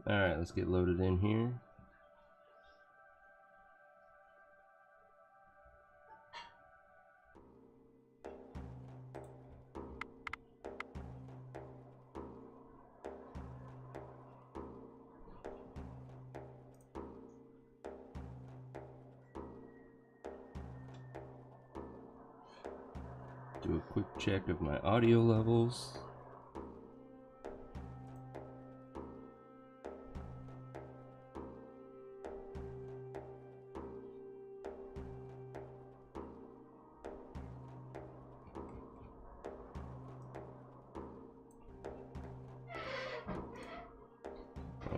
Alright, let's get loaded in here. Do a quick check of my audio levels.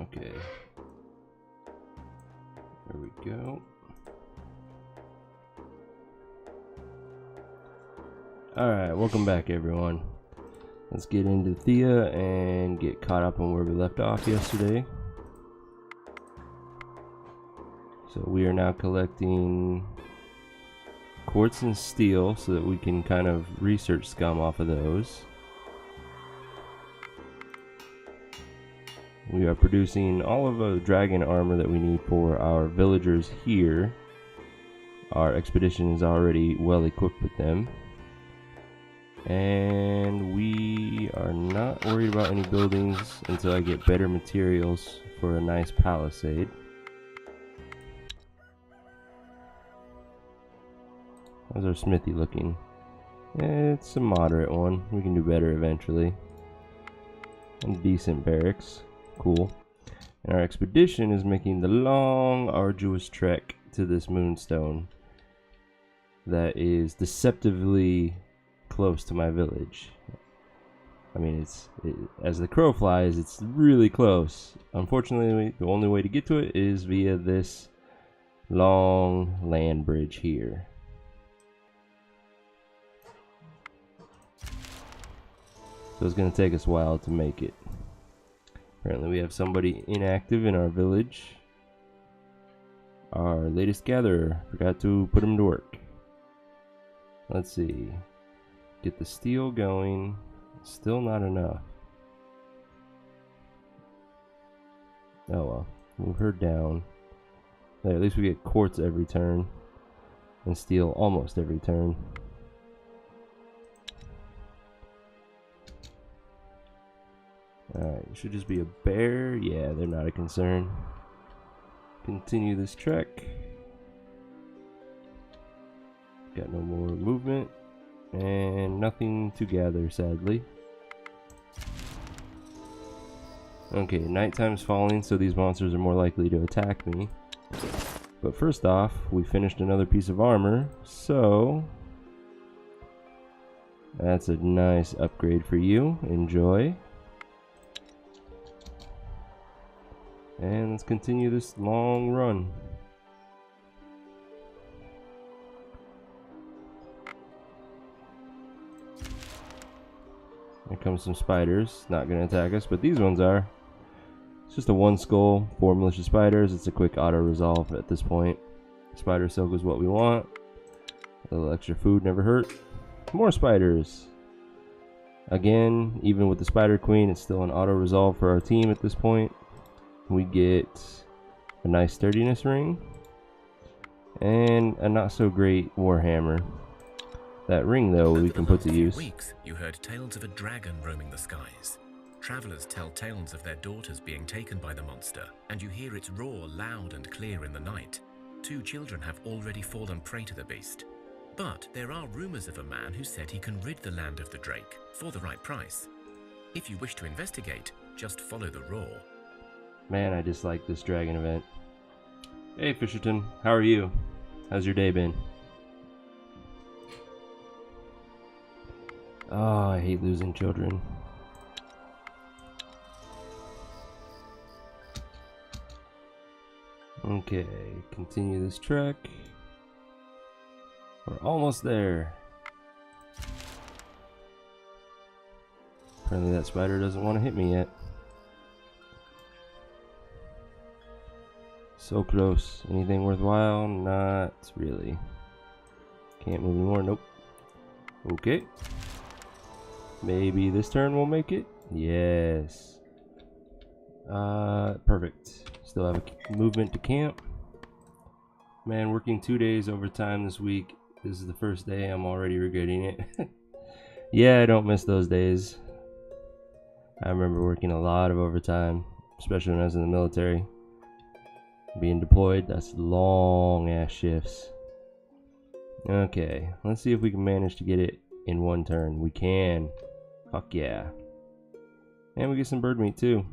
Okay. There we go. Alright, welcome back everyone. Let's get into Thea and get caught up on where we left off yesterday. So we are now collecting quartz and steel so that we can kind of research scum off of those. We are producing all of the dragon armor that we need for our villagers here. Our expedition is already well equipped with them. And we are not worried about any buildings until I get better materials for a nice palisade. How's our smithy looking? It's a moderate one. We can do better eventually. And decent barracks. Cool. And our expedition is making the long, arduous trek to this moonstone that is deceptively close to my village. I mean, as the crow flies, it's really close. Unfortunately, the only way to get to it is via this long land bridge here. So it's going to take us a while to make it. Apparently we have somebody inactive in our village. Our latest gatherer. Forgot to put him to work. Let's see. Get the steel going. Still not enough. Oh well. Move her down. There, at least we get quartz every turn. And steel almost every turn. Alright, should just be a bear. Yeah, they're not a concern. Continue this trek. Got no more movement. And nothing to gather, sadly. Okay, nighttime's falling, so these monsters are more likely to attack me. But first off, we finished another piece of armor, so that's a nice upgrade for you. Enjoy. And let's continue this long run. Here comes some spiders. Not going to attack us, but these ones are. It's just a one skull, 4 malicious spiders. It's a quick auto resolve at this point. Spider silk is what we want. A little extra food never hurt. More spiders. Again, even with the spider queen, it's still an auto resolve for our team at this point. We get a nice sturdiness ring and a not so great warhammer. That ring though we can put to use. Weeks, you heard tales of a dragon roaming the skies. Travelers tell tales of their daughters being taken by the monster, and you hear its roar loud and clear in the night. 2 children have already fallen prey to the beast. But there are rumors of a man who said he can rid the land of the drake for the right price. If you wish to investigate, just follow the roar. Man, I dislike this dragon event. Hey Fisherton, how are you? How's your day been? Oh, I hate losing children. Okay, continue this trek. We're almost there. Apparently that spider doesn't want to hit me yet. So close. Anything worthwhile? Not really. Can't move anymore. Nope. Okay. Maybe this turn will make it. Yes. Perfect. Still have a movement to camp. Man, working 2 days overtime this week. This is the first day. I'm already regretting it. Yeah, I don't miss those days. I remember working a lot of overtime, especially when I was in the military. Being deployed, that's long ass shifts. Okay, let's see if we can manage to get it in one turn. We can. Fuck yeah. And we get some bird meat too.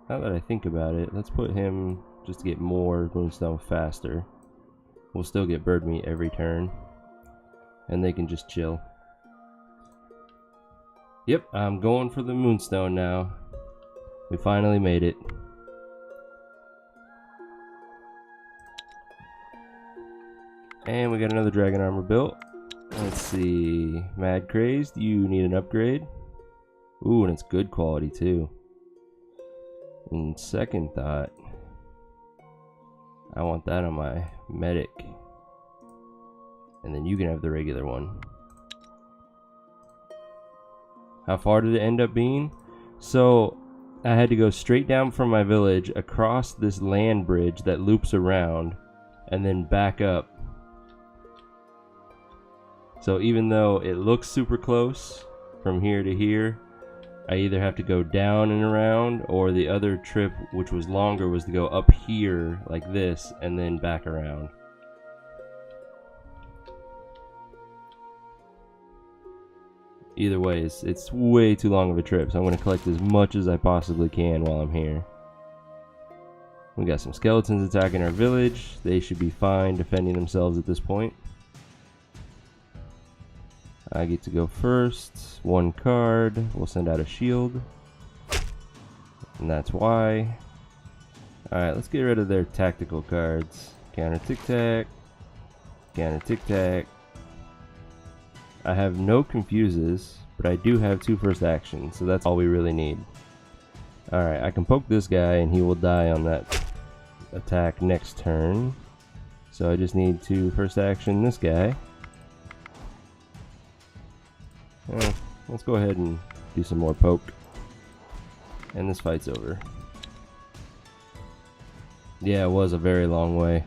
Now that I think about it, let's put him just to get more moonstone faster. We'll still get bird meat every turn, and they can just chill. Yep, I'm going for the moonstone now. We finally made it. And we got another dragon armor built. Let's see. Mad Crazed, you need an upgrade. Ooh, and it's good quality too. And second thought, I want that on my medic. And then you can have the regular one. How far did it end up being? So I had to go straight down from my village across this land bridge that loops around and then back up. So even though it looks super close from here to here, I either have to go down and around, or the other trip, which was longer, was to go up here like this and then back around. Either way, it's way too long of a trip, so I'm going to collect as much as I possibly can while I'm here. We got some skeletons attacking our village. They should be fine defending themselves at this point. I get to go first. One card. We'll send out a shield. And that's why. Alright, let's get rid of their tactical cards. Counter tic-tac. Counter tic-tac. I have no confuses, but I do have 2 first actions, so that's all we really need. Alright, I can poke this guy and he will die on that attack next turn. So I just need to first action this guy. Let's go ahead and do some more poke. And this fight's over. Yeah, it was a very long way.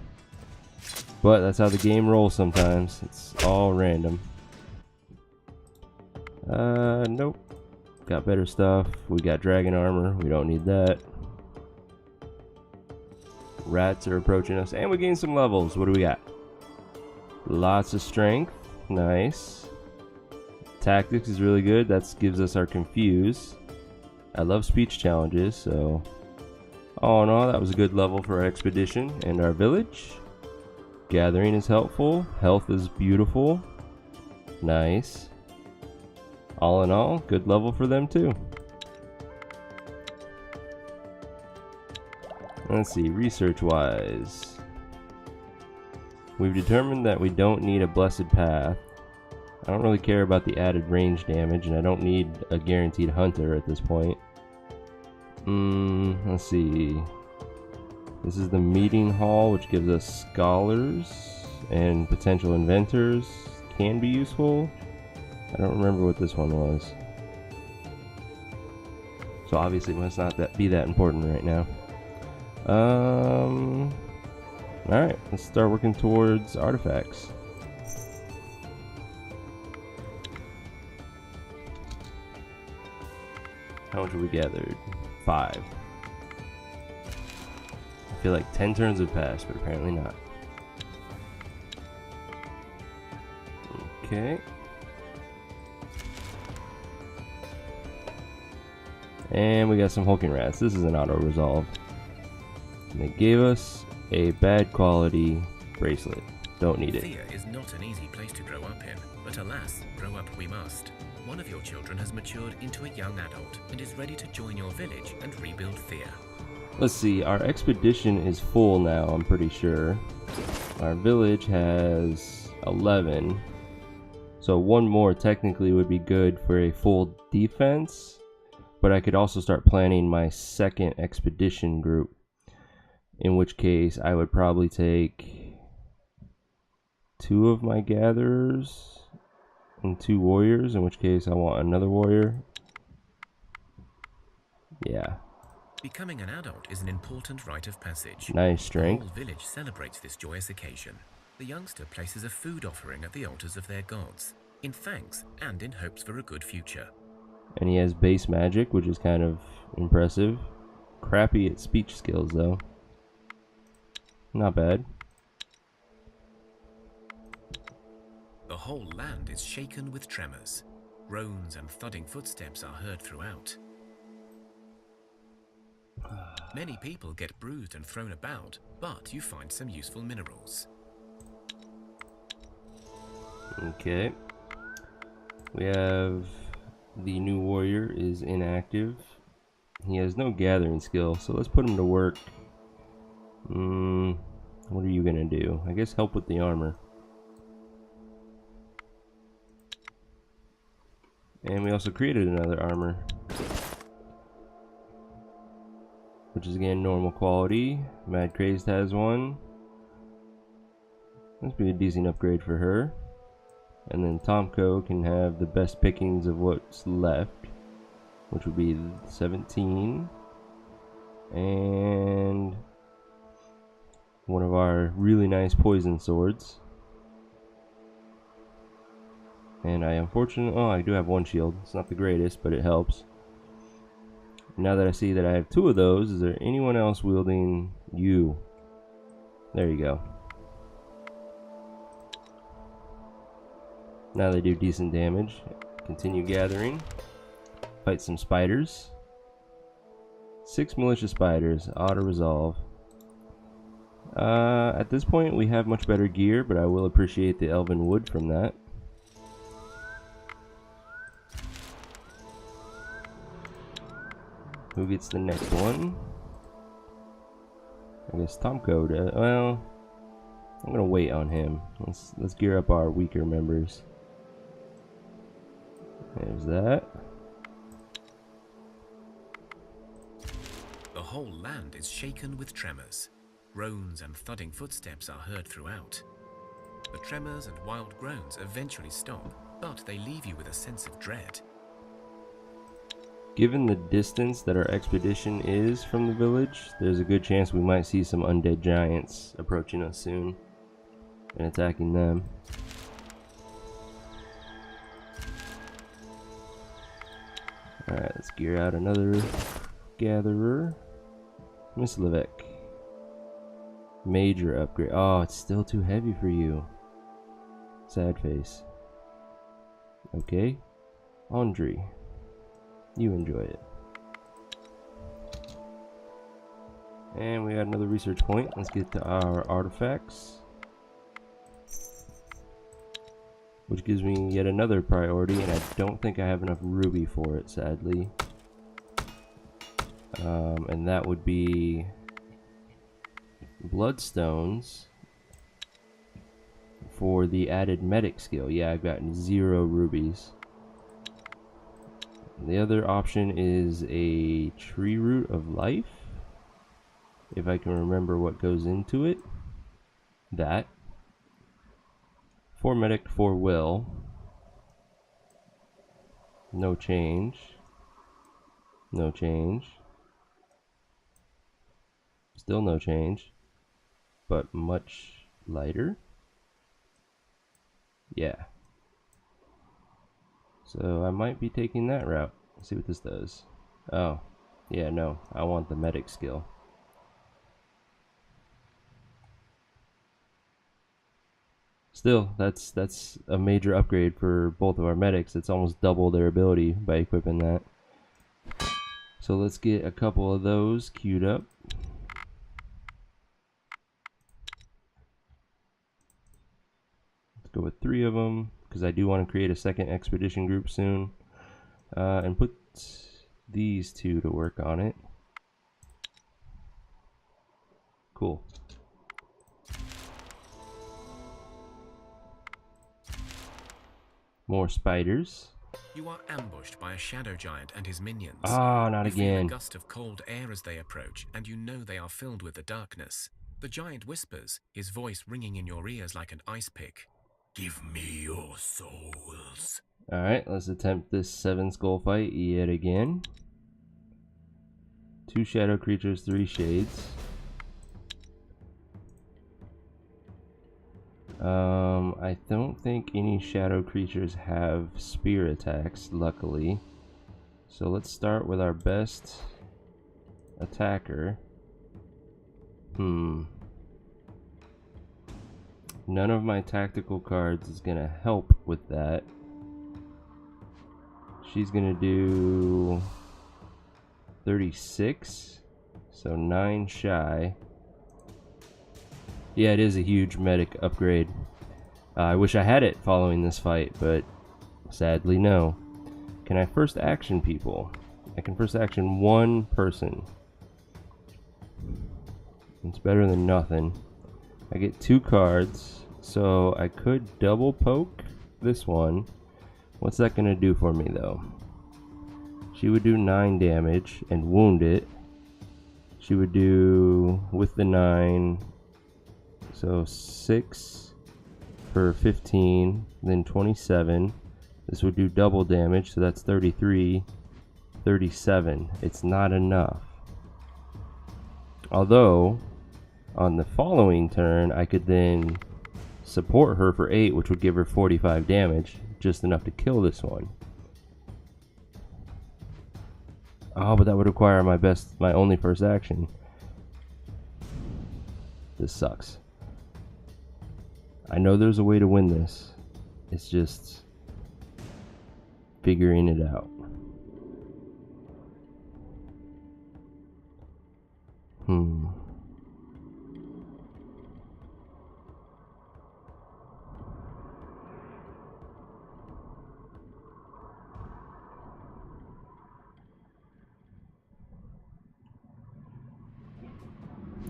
But that's how the game rolls sometimes. It's all random. Nope. Got better stuff. We got dragon armor. We don't need that. Rats are approaching us. And we gained some levels. What do we got? Lots of strength. Nice. Tactics is really good. That gives us our confuse. I love speech challenges, so all in all, that was a good level for our expedition and our village. Gathering is helpful. Health is beautiful. Nice. All in all, good level for them too. Let's see, research wise. We've determined that we don't need a blessed path. I don't really care about the added range damage, and I don't need a guaranteed hunter at this point. Let's see. This is the meeting hall, which gives us scholars and potential inventors. Can be useful. I don't remember what this one was. So obviously it must not be that important right now. Alright, let's start working towards artifacts. How much have we gathered? 5. I feel like 10 turns have passed, but apparently not. Okay. And we got some hulking rats. This is an auto-resolve. And they gave us a bad quality bracelet. Don't need it. Thea is not an easy place to grow up in, but alas, grow up we must. One of your children has matured into a young adult and is ready to join your village and rebuild Thea. Let's see, our expedition is full now, I'm pretty sure. Our village has 11. So one more technically would be good for a full defense. But I could also start planning my second expedition group. In which case I would probably take 2 of my gatherers and 2 warriors, in which case I want another warrior. Yeah. Becoming an adult is an important rite of passage. Nice The strength. whole village celebrates this joyous occasion. The youngster places a food offering at the altars of their gods, in thanks and in hopes for a good future. And he has base magic, which is kind of impressive. Crappy at speech skills, though. Not bad. The whole land is shaken with tremors. Groans and thudding footsteps are heard throughout. Many people get bruised and thrown about, but you find some useful minerals. Okay. We have the new warrior is inactive. He has no gathering skill, so let's put him to work. What are you gonna do? I guess help with the armor. And we also created another armor, which is again normal quality. Mad Crazed has one. Must be a decent upgrade for her. And then Tomko can have the best pickings of what's left, which would be 17. And one of our really nice poison swords. And I unfortunately, I do have one shield. It's not the greatest, but it helps. Now that I see that I have 2 of those, is there anyone else wielding you? There you go. Now they do decent damage. Continue gathering. Fight some spiders. 6 malicious spiders. Auto resolve. At this point we have much better gear, but I will appreciate the elven wood from that. Who gets the next one? I guess Tomko does. Well, I'm gonna wait on him. Let's gear up our weaker members. There's that. The whole land is shaken with tremors. Groans and thudding footsteps are heard throughout. The tremors and wild groans eventually stop, but they leave you with a sense of dread. Given the distance that our expedition is from the village, there's a good chance we might see some undead giants approaching us soon and attacking them. Alright, let's gear out another gatherer. Slavic. Major upgrade. Oh, it's still too heavy for you. Sad face. Okay. Andre. You enjoy it. And we got another research point. Let's get to our artifacts, which gives me yet another priority, and I don't think I have enough ruby for it, sadly. And that would be bloodstones for the added medic skill. Yeah, I've gotten 0 rubies. The other option is a tree root of life, if I can remember what goes into it. That. 4 medic, 4 will. No change. No change. Still no change. But much lighter. Yeah. So I might be taking that route. Let's see what this does. Oh, yeah, no. I want the medic skill. Still, that's a major upgrade for both of our medics. It's almost double their ability by equipping that. So let's get a couple of those queued up. Let's go with 3 of them, because I do want to create a second expedition group soon. And put these 2 to work on it. Cool. More spiders. You are ambushed by a shadow giant and his minions. Ah, not you again. feel a gust of cold air as they approach, and you know they are filled with the darkness. The giant whispers, his voice ringing in your ears like an ice pick. Give me your souls. Alright, let's attempt this 7 skull fight yet again. 2 shadow creatures, 3 shades. I don't think any shadow creatures have spear attacks, luckily. So let's start with our best attacker. None of my tactical cards is gonna help with that. She's gonna do 36, so 9 shy. Yeah, it is a huge medic upgrade. I wish I had it following this fight, but sadly no. Can I first action people? I can first action one person. It's better than nothing. I get 2 cards, so I could double poke this one. What's that gonna do for me though? She would do 9 damage and wound it. She would do, with the 9, so 6 for 15, then 27. This would do double damage, so that's 33, 37. It's not enough. Although, on the following turn, I could then support her for 8, which would give her 45 damage, just enough to kill this one. Oh, but that would require my only first action. This sucks. I know there's a way to win this. It's just figuring it out.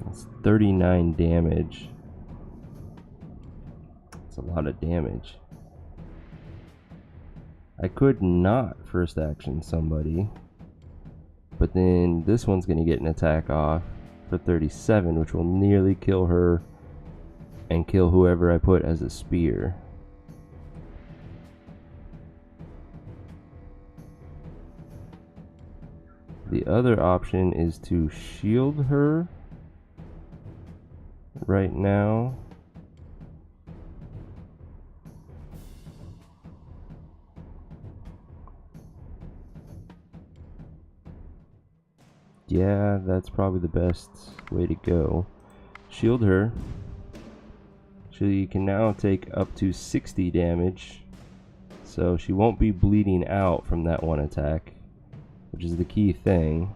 That's 39 damage. That's a lot of damage. I could not first action somebody, but then this one's going to get an attack off for 37, which will nearly kill her and kill whoever I put as a spear. The other option is to shield her right now. Yeah, that's probably the best way to go. Shield her. She can now take up to 60 damage, so she won't be bleeding out from that one attack, which is the key thing.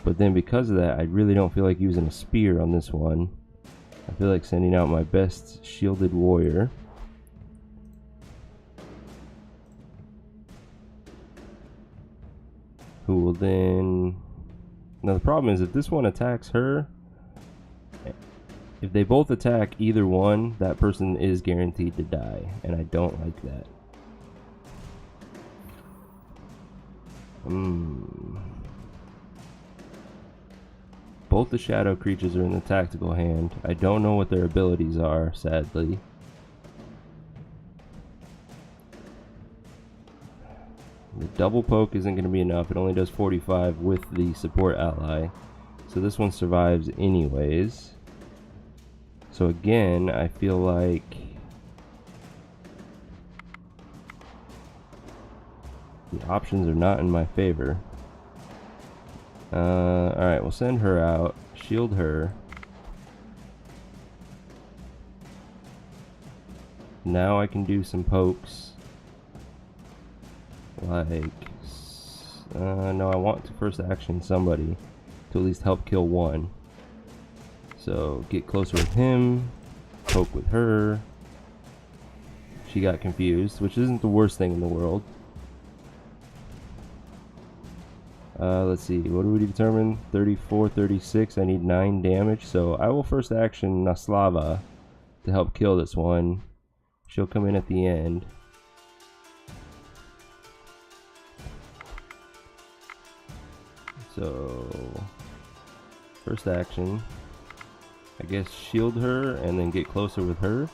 But then because of that, I really don't feel like using a spear on this one. I feel like sending out my best shielded warrior. Who will then... Now the problem is, if this one attacks her, if they both attack either one, that person is guaranteed to die, and I don't like that. Both the shadow creatures are in the tactical hand. I don't know what their abilities are, sadly. The double poke isn't going to be enough. It only does 45 with the support ally. So this one survives anyways. So again, I feel like the options are not in my favor. Alright, we'll send her out. Shield her. Now I can do some pokes. Like, no, I want to first action somebody to at least help kill one. So, get closer with him, poke with her. She got confused, which isn't the worst thing in the world. Let's see, what do we determine? 34, 36, I need 9 damage, so I will first action Naslava to help kill this one. She'll come in at the end. So, first action, I guess shield her and then get closer with her.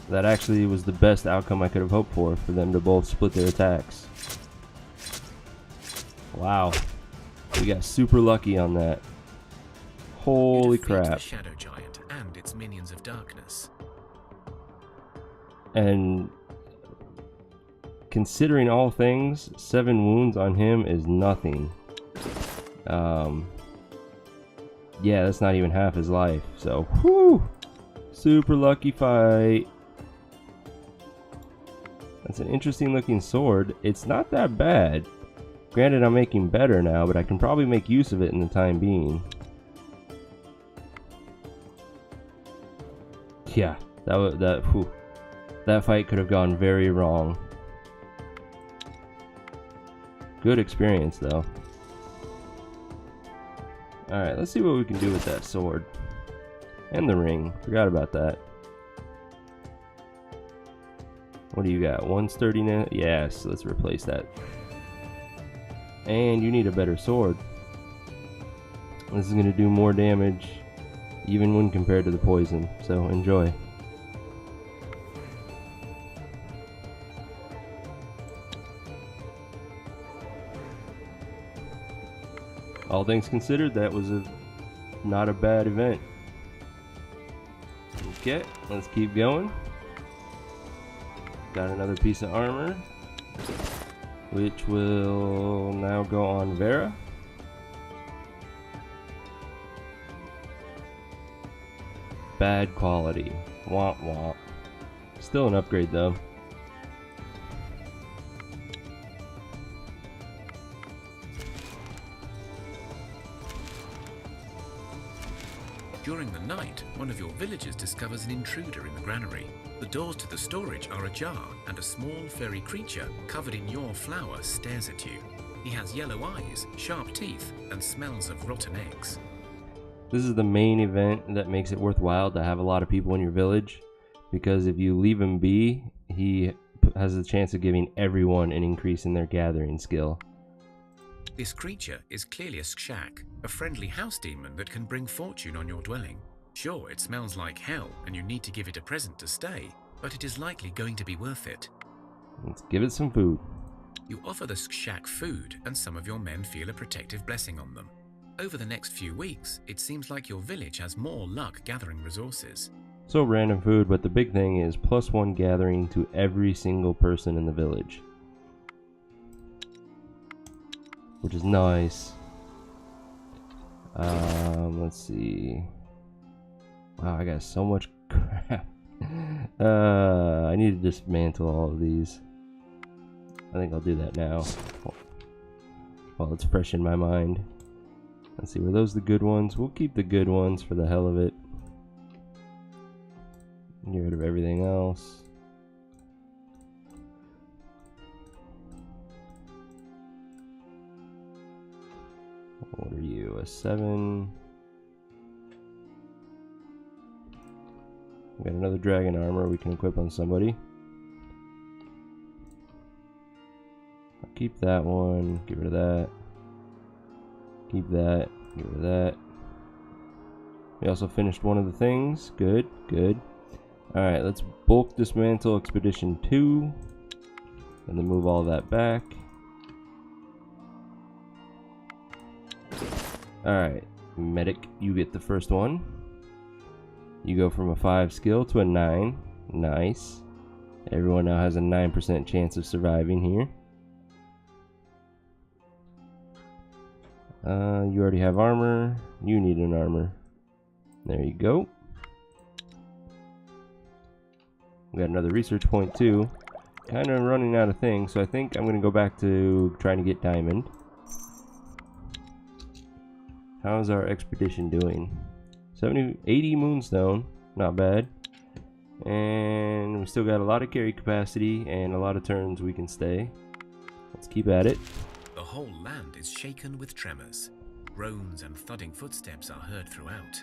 That actually was the best outcome I could have hoped for them to both split their attacks. Wow. We got super lucky on that. Holy crap. The shadow giant and its minions of darkness. And considering all things, 7 wounds on him is nothing. Yeah, that's not even half his life. So, whew, super lucky fight. That's an interesting looking sword. It's not that bad. Granted, I'm making better now, but I can probably make use of it in the time being. Yeah, that fight could have gone very wrong. Good experience though. Alright, let's see what we can do with that sword. And the ring. Forgot about that. What do you got? 1 sturdiness? Yes, let's replace that. And you need a better sword. This is going to do more damage even when compared to the poison. So enjoy. All things considered, that was not a bad event. Okay, let's keep going. Got another piece of armor, which will now go on Vera. Bad quality. Womp womp. Still an upgrade though. During the night, one of your villagers discovers an intruder in the granary. The doors to the storage are ajar, and a small furry creature covered in your flour stares at you. He has yellow eyes, sharp teeth, and smells of rotten eggs. This is the main event that makes it worthwhile to have a lot of people in your village, because if you leave him be, he has a chance of giving everyone an increase in their gathering skill. This creature is clearly a skshak, a friendly house demon that can bring fortune on your dwelling. Sure, it smells like hell and you need to give it a present to stay, but it is likely going to be worth it. Let's give it some food. You offer the skshak food and some of your men feel a protective blessing on them. Over the next few weeks, it seems like your village has more luck gathering resources. So random food, but the big thing is +1 gathering to every single person in the village. Which is nice. Let's see. Wow, I got so much crap. I need to dismantle all of these. I think I'll do that now. While it's fresh in my mind. Let's see, were those the good ones? We'll keep the good ones for the hell of it. Get rid of everything else. What are you? A 7. We got another dragon armor we can equip on somebody. I'll keep that one. Get rid of that. Keep that. Get rid of that. We also finished one of the things. Good, good. Alright, let's bulk dismantle Expedition 2. And then move all that back. Alright, medic, you get the first one. You go from a 5 skill to a 9. Nice. Everyone now has a 9% chance of surviving here. You already have armor. You need an armor. There you go. We got another research point too. Kind of running out of things, so I think I'm going to go back to trying to get diamond. How's our expedition doing? 80 moonstone, not bad. And we still got a lot of carry capacity and a lot of turns we can stay. Let's keep at it. The whole land is shaken with tremors. Groans and thudding footsteps are heard throughout.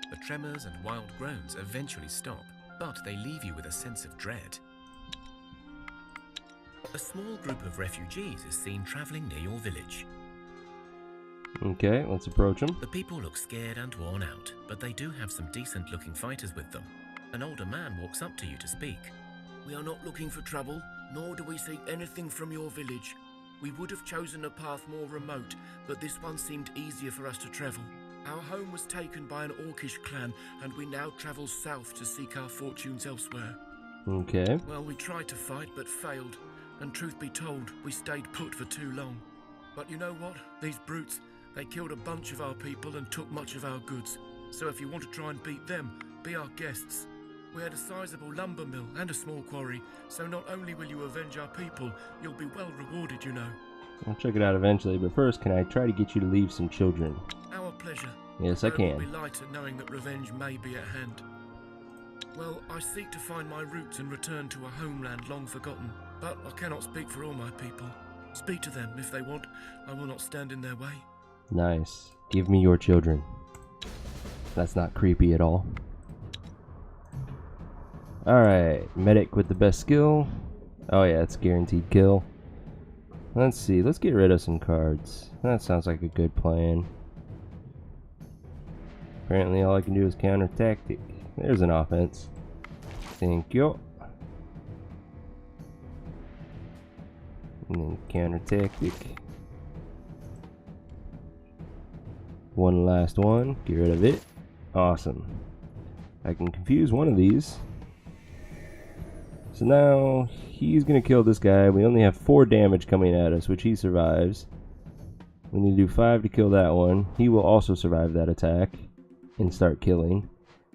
The tremors and wild groans eventually stop, but they leave you with a sense of dread. A small group of refugees is seen traveling near your village. Okay, let's approach them. The people look scared and worn out, but they do have some decent-looking fighters with them. An older man walks up to you to speak. We are not looking for trouble, nor do we seek anything from your village. We would have chosen a path more remote, but this one seemed easier for us to travel. Our home was taken by an Orcish clan, and we now travel south to seek our fortunes elsewhere. Okay. Well, we tried to fight, but failed. And truth be told, we stayed put for too long. But you know what? These brutes, they killed a bunch of our people and took much of our goods. So if you want to try and beat them, be our guests. We had a sizable lumber mill and a small quarry, so not only will you avenge our people, you'll be well rewarded, you know. I'll check it out eventually, but first, can I try to get you to leave some children? Our pleasure. Yes, I can. It will be lighter knowing that revenge may be at hand. Well, I seek to find my roots and return to a homeland long forgotten, but I cannot speak for all my people. Speak to them if they want. I will not stand in their way. Nice. Give me your children. That's not creepy at all. Alright, medic with the best skill. Oh yeah, it's guaranteed kill. Let's see, let's get rid of some cards. That sounds like a good plan. Apparently all I can do is counter tactic. There's an offense. Thank you. And then counter tactic. One last one. Get rid of it. Awesome. I can confuse one of these. So now he's gonna kill this guy. We only have 4 damage coming at us, which he survives. We need to do 5 to kill that one. He will also survive that attack and start killing.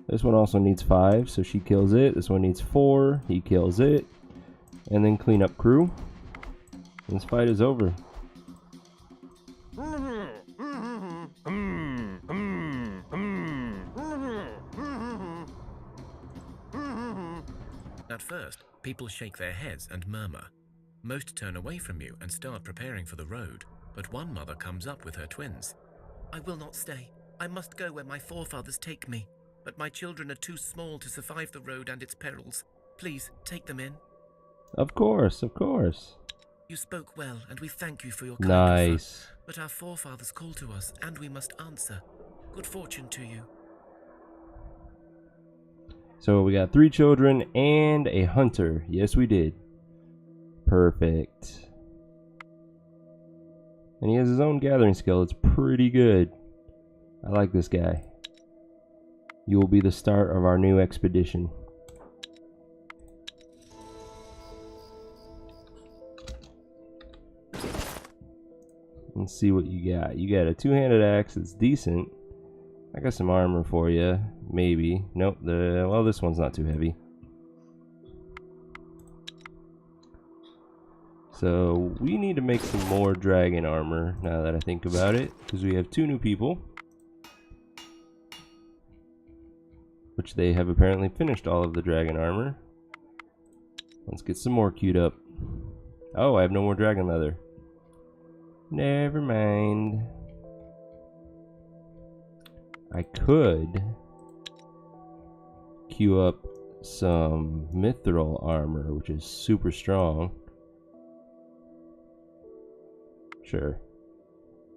This one also needs 5, so she kills it. This one needs 4, he kills it. And then clean up crew. And this fight is over. At first, people shake their heads and murmur. Most turn away from you and start preparing for the road, but one mother comes up with her twins. I will not stay. I must go where my forefathers take me. But my children are too small to survive the road and its perils. Please, take them in. Of course, of course. You spoke well, and we thank you for your kind offer. Nice. But our forefathers call to us, and we must answer. Good fortune to you. So we got 3 children and a hunter. Yes, we did. Perfect. And he has his own gathering skill. It's pretty good. I like this guy. You will be the start of our new expedition. Let's see what you got. You got a 2-handed axe. It's decent. I got some armor for you. Maybe. Nope. Well, this one's not too heavy. So we need to make some more dragon armor now that I think about it, because we have 2 new people, which they have apparently finished all of the dragon armor. Let's get some more queued up. Oh, I have no more dragon leather. Never mind. I could queue up some mithril armor, which is super strong. Sure.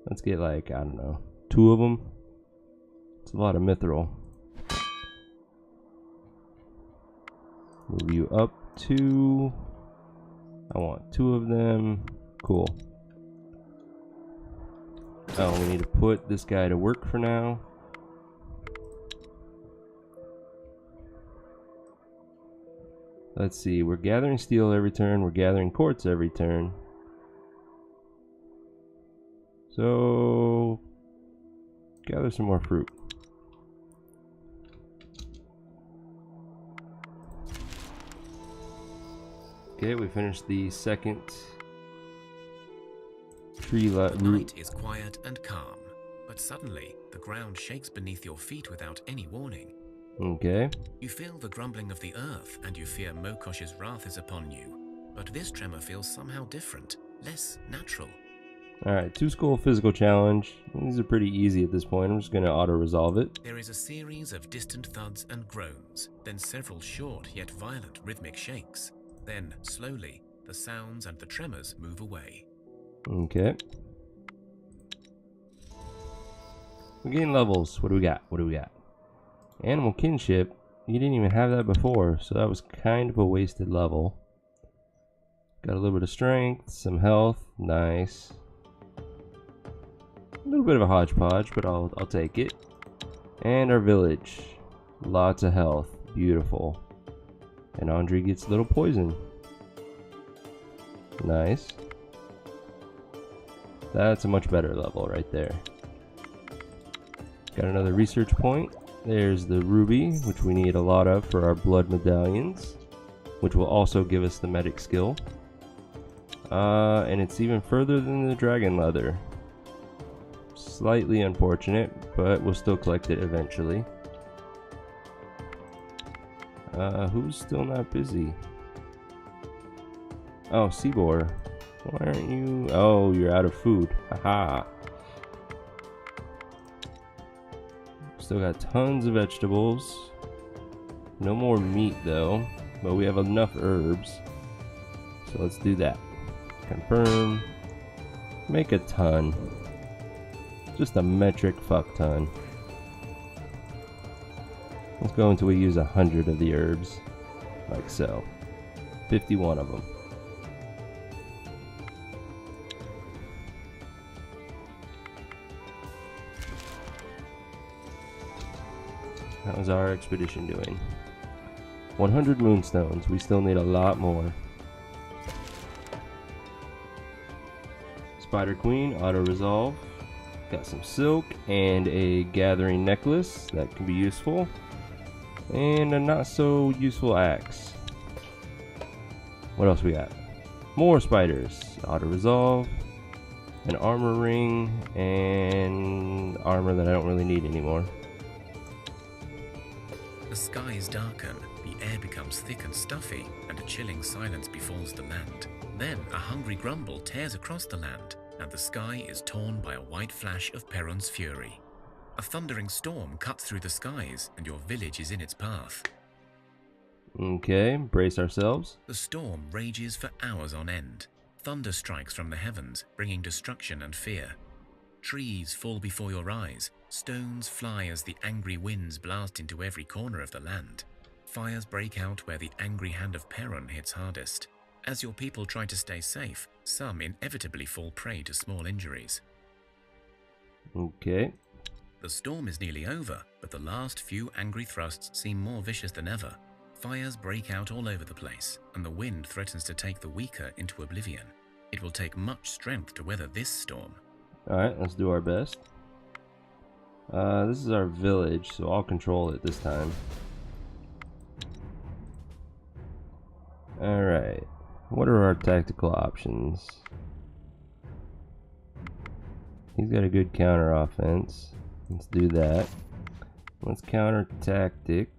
Let's get like, I don't know, 2 of them. It's a lot of mithril. Move you up 2. I want 2 of them. Cool. Oh, we need to put this guy to work for now. Let's see, we're gathering steel every turn, we're gathering quartz every turn. So, gather some more fruit. Okay, we finished the second tree root. The night is quiet and calm, but suddenly the ground shakes beneath your feet without any warning. Okay. You feel the grumbling of the earth and you fear Mokosh's wrath is upon you. But this tremor feels somehow different, less natural. Alright, 2 skull physical challenge. These are pretty easy at this point. I'm just going to auto-resolve it. There is a series of distant thuds and groans, then several short yet violent rhythmic shakes. Then, slowly, the sounds and the tremors move away. Okay. We gain levels. What do we got? What do we got? Animal kinship. You didn't even have that before, so that was kind of a wasted level. Got a little bit of strength, some health, nice. A little bit of a hodgepodge, but I'll take it. And our village. Lots of health. Beautiful. And Andre gets a little poison. Nice. That's a much better level right there. Got another research point. There's the ruby, which we need a lot of for our blood medallions, which will also give us the medic skill. And it's even further than the dragon leather. Slightly unfortunate, but we'll still collect it eventually. Who's still not busy? Oh, Seabor. Why aren't you? Oh, you're out of food. Haha. Still got tons of vegetables. No more meat though, but we have enough herbs. So let's do that. Confirm. Make a ton. Just a metric fuck ton. Let's go until we use 100 of the herbs. Like so. 51 of them. How's our expedition doing? 100 moonstones. We still need a lot more. Spider Queen, auto resolve. Got some silk and a gathering necklace that can be useful. And a not so useful axe. What else we got? More spiders. Auto resolve. An armor ring and armor that I don't really need anymore. The skies darken, the air becomes thick and stuffy, and a chilling silence befalls the land. Then a hungry grumble tears across the land, and the sky is torn by a white flash of Perron's fury. A thundering storm cuts through the skies, and your village is in its path. Okay, brace ourselves. The storm rages for hours on end. Thunder strikes from the heavens, bringing destruction and fear. Trees fall before your eyes, stones fly as the angry winds blast into every corner of the land. Fires break out where the angry hand of Perron hits hardest. As your people try to stay safe, some inevitably fall prey to small injuries. Okay. The storm is nearly over, but the last few angry thrusts seem more vicious than ever. Fires break out all over the place, and the wind threatens to take the weaker into oblivion. It will take much strength to weather this storm. Alright, let's do our best. This is our village, so I'll control it this time. Alright, what are our tactical options? He's got a good counter offense. Let's do that. Let's counter tactic.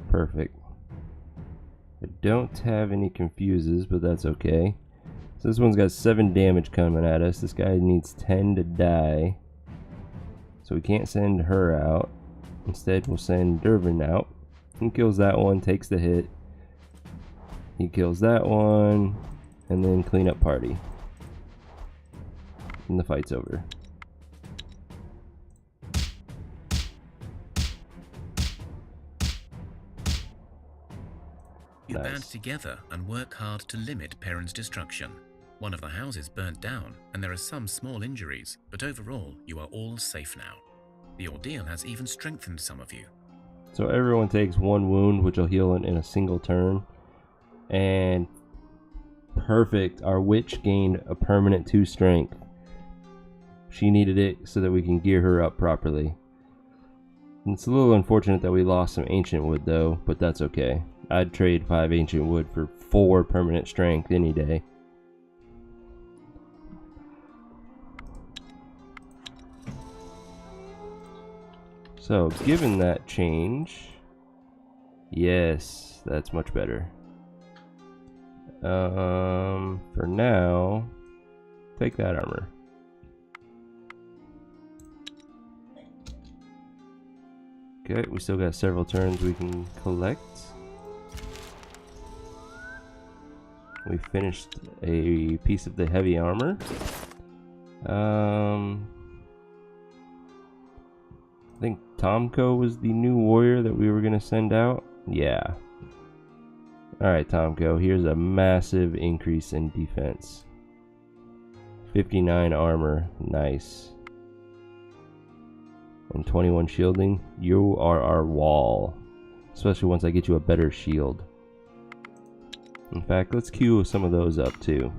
Perfect. I don't have any confuses, but that's okay. So this one's got 7 damage coming at us. This guy needs 10 to die. So we can't send her out. Instead, we'll send Dervin out. He kills that one, takes the hit. He kills that one, and then clean up party. And the fight's over. You band together and work hard to limit Perron's destruction. One of the houses burnt down, and there are some small injuries, but overall, you are all safe now. The ordeal has even strengthened some of you. So everyone takes 1 wound, which will heal in a single turn. And perfect, our witch gained a permanent 2 strength. She needed it so that we can gear her up properly. And it's a little unfortunate that we lost some ancient wood though, but that's okay. I'd trade 5 ancient wood for 4 permanent strength any day. So, given that change, yes, that's much better. For now, take that armor. Okay, we still got several turns we can collect. We finished a piece of the heavy armor. I think Tomko was the new warrior that we were going to send out. Yeah. Alright, Tomko, here's a massive increase in defense. 59 armor. Nice. And 21 shielding. You are our wall. Especially once I get you a better shield. In fact, let's queue some of those up too.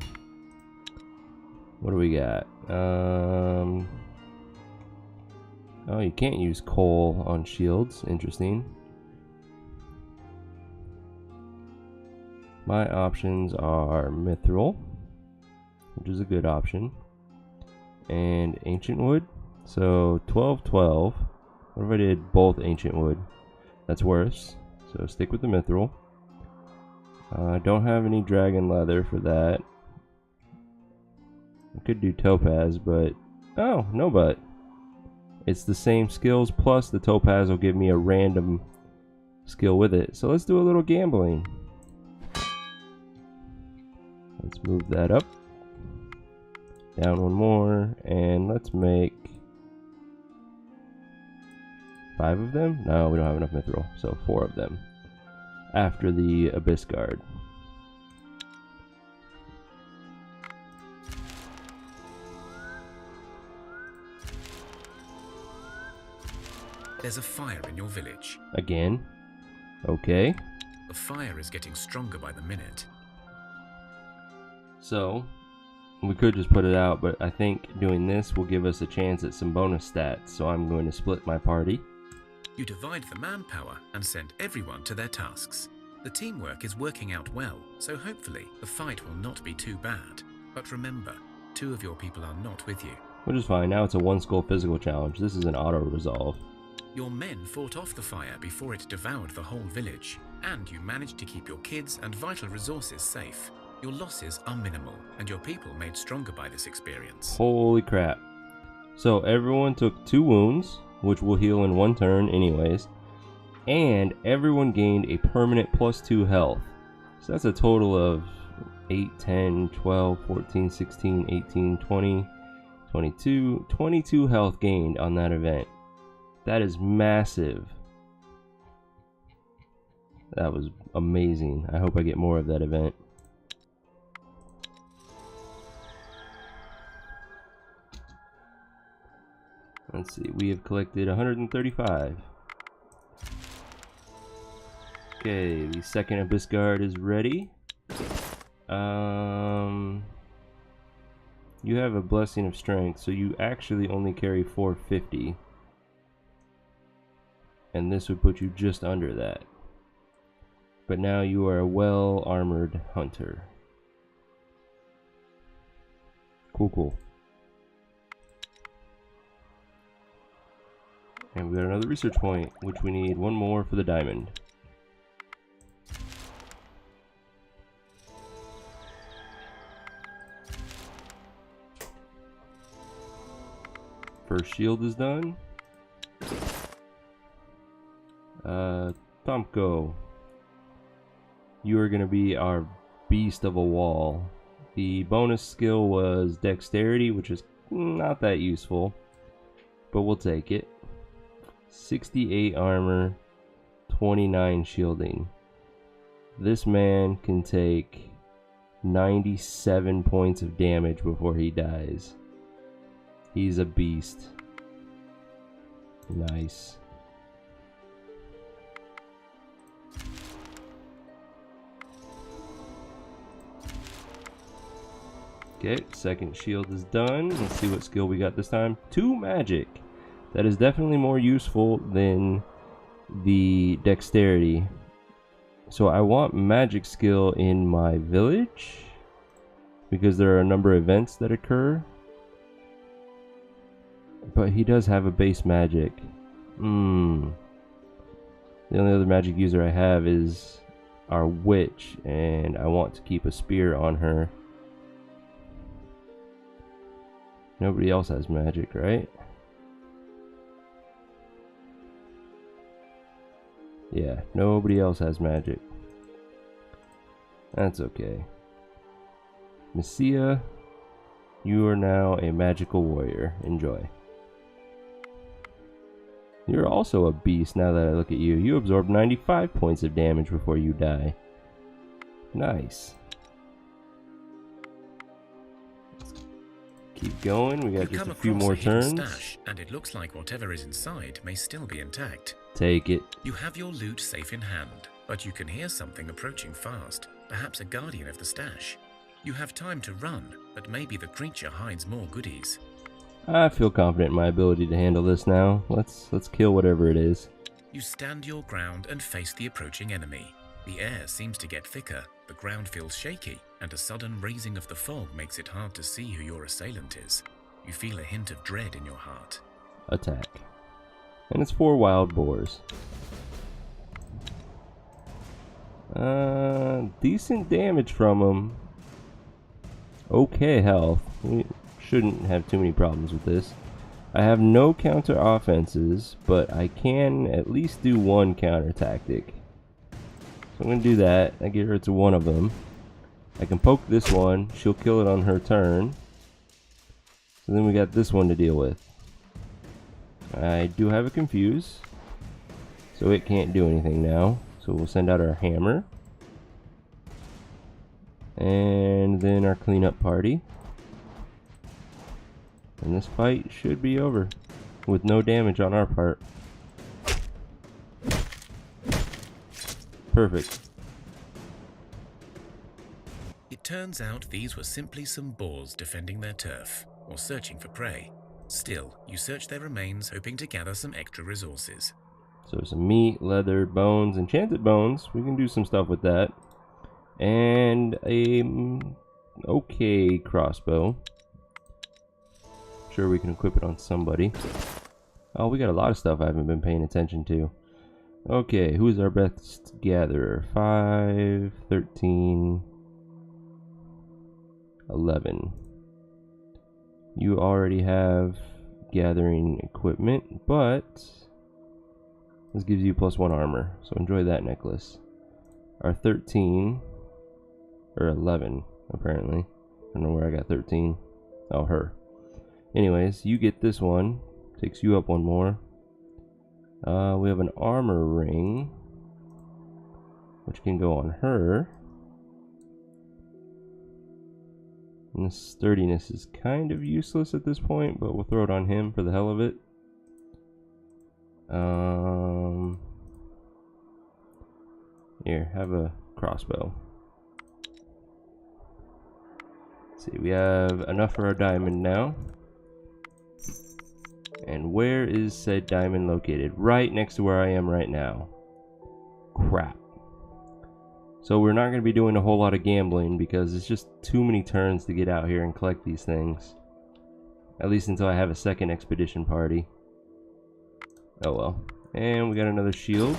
What do we got? Oh, you can't use coal on shields. Interesting. My options are mithril, which is a good option, and ancient wood. So 12, 12. What if I did both ancient wood? That's worse. So stick with the mithril. I don't have any dragon leather for that. I could do topaz, but oh, no but. It's the same skills plus the topaz will give me a random skill with it. So let's do a little gambling. Let's move that up. Down one more, and let's make 5 of them? No, we don't have enough mithril, so 4 of them. After the Abyss Guard. There's a fire in your village. Again? Okay. The fire is getting stronger by the minute. So, we could just put it out, but I think doing this will give us a chance at some bonus stats, so I'm going to split my party. You divide the manpower and send everyone to their tasks. The teamwork is working out well, so hopefully the fight will not be too bad. But remember, 2 of your people are not with you. Which is fine, now it's a 1 skull physical challenge. This is an auto-resolve. Your men fought off the fire before it devoured the whole village, and you managed to keep your kids and vital resources safe. Your losses are minimal, and your people made stronger by this experience. Holy crap. So everyone took 2 wounds, which will heal in 1 turn anyways, and everyone gained a permanent +2 health. So that's a total of 8, 10, 12, 14, 16, 18, 20, 22 health gained on that event. That is massive. That was amazing. I hope I get more of that event. Let's see, we have collected 135. Okay, the second Abyss Guard is ready. You have a Blessing of Strength, so you actually only carry 450. And this would put you just under that. But now you are a well-armored hunter. Cool, cool. And we got another research point, which we need 1 more for the diamond. First shield is done. Tomko, you are going to be our beast of a wall. The bonus skill was dexterity, which is not that useful, but we'll take it. 68 armor, 29 shielding. This man can take 97 points of damage before he dies. He's a beast. Nice. Okay, second shield is done. Let's see what skill we got this time. 2 magic. That is definitely more useful than the dexterity. So I want magic skill in my village because there are a number of events that occur. But he does have a base magic. The only other magic user I have is our witch, and I want to keep a spear on her. Nobody else has magic, right? Yeah, nobody else has magic. That's okay. Messia, you are now a magical warrior. Enjoy. You're also a beast now that I look at you. You absorb 95 points of damage before you die. Nice. Keep going. We got just a few more turns. Stash, and it looks like whatever is inside may still be intact. Take it. You have your loot safe in hand, but you can hear something approaching fast. Perhaps a guardian of the stash. You have time to run, but maybe the creature hides more goodies. I feel confident in my ability to handle this now. Let's kill whatever it is. You stand your ground and face the approaching enemy. The air seems to get thicker, the ground feels shaky, and a sudden raising of the fog makes it hard to see who your assailant is. You feel a hint of dread in your heart. Attack. And it's 4 wild boars. Decent damage from them. Okay health. We shouldn't have too many problems with this. I have no counter offenses, but I can at least do one counter tactic. So I'm going to do that. I get her to one of them. I can poke this one. She'll kill it on her turn. So then we got this one to deal with. I do have a confuse, so it can't do anything now. So we'll send out our hammer. And then our cleanup party. And this fight should be over with no damage on our part. Perfect. It turns out these were simply some boars defending their turf, or searching for prey. Still, you search their remains, hoping to gather some extra resources. So some meat, leather, bones, enchanted bones. We can do some stuff with that. And a okay crossbow. Sure, we can equip it on somebody. Oh, we got a lot of stuff I haven't been paying attention to. Okay, who's our best gatherer? 5, 13, 11. You already have gathering equipment, but this gives you +1 armor, so enjoy that necklace. Our 13, or 11, apparently. I don't know where I got 13. Oh, her. Anyways, you get this one. Takes you up 1 more. We have an armor ring, which can go on her. And this sturdiness is kind of useless at this point, but we'll throw it on him for the hell of it. Here, have a crossbow. Let's see, we have enough for our diamond now. And where is said diamond located? Right next to where I am right now. Crap. So we're not going to be doing a whole lot of gambling because it's just too many turns to get out here and collect these things. At least until I have a second expedition party. Oh well. And we got another shield.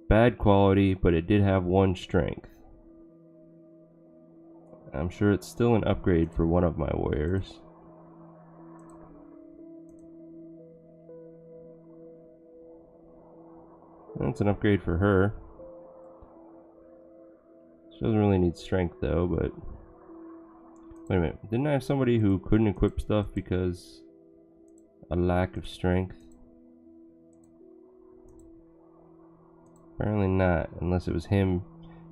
Bad quality, but it did have 1 strength. I'm sure it's still an upgrade for one of my warriors. That's an upgrade for her. She doesn't really need strength though, but... Wait a minute, didn't I have somebody who couldn't equip stuff because a lack of strength? Apparently not, unless it was him.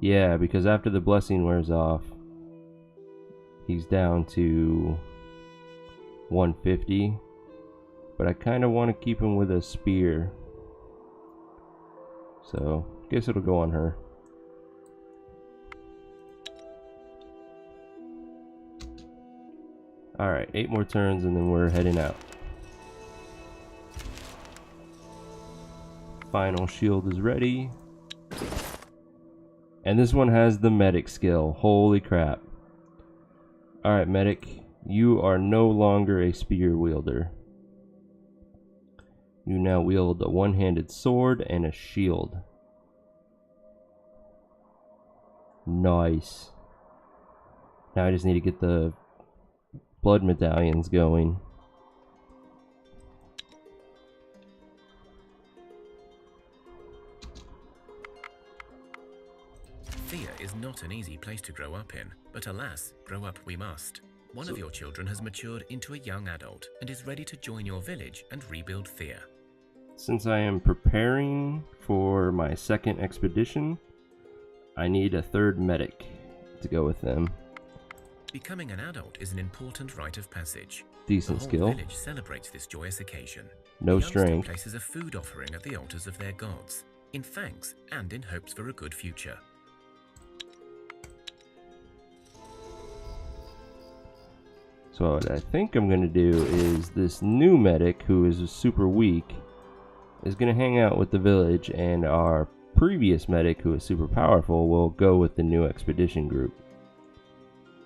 Yeah, because after the blessing wears off, he's down to 150. But I kind of want to keep him with a spear. So, guess it'll go on her. Alright, 8 more turns and then we're heading out. Final shield is ready. And this one has the medic skill. Holy crap. Alright, medic. You are no longer a spear wielder. You now wield a one-handed sword and a shield. Nice. Now I just need to get the blood medallions going. Thea is not an easy place to grow up in, but alas, grow up we must. One of your children has matured into a young adult and is ready to join your village and rebuild Thea. since I am preparing for my second expedition, I need a third medic to go with them. Becoming an adult is an important rite of passage. Decent the whole skill. village celebrates this joyous occasion. No the youngster strength. places a food offering at the altars of their gods, in thanks and in hopes for a good future. So what I think I'm going to do is this new medic, who is super weak, is going to hang out with the village, and our previous medic, who is super powerful, will go with the new expedition group.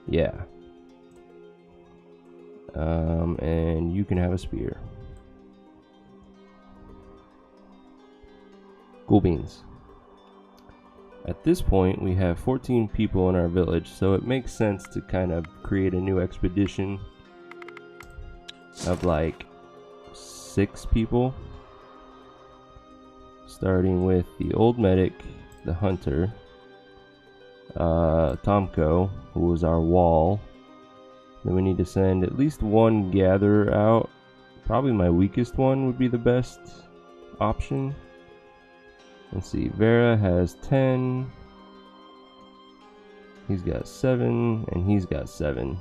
Yeah. And you can have a spear. Cool beans. At this point, we have 14 people in our village, so it makes sense to kind of create a new expedition of like 6 people. Starting with the old medic, the hunter, Tomko, who was our wall. Then we need to send at least one gatherer out. Probably my weakest one would be the best option. Let's see, Vera has 10. He's got 7, and he's got 7.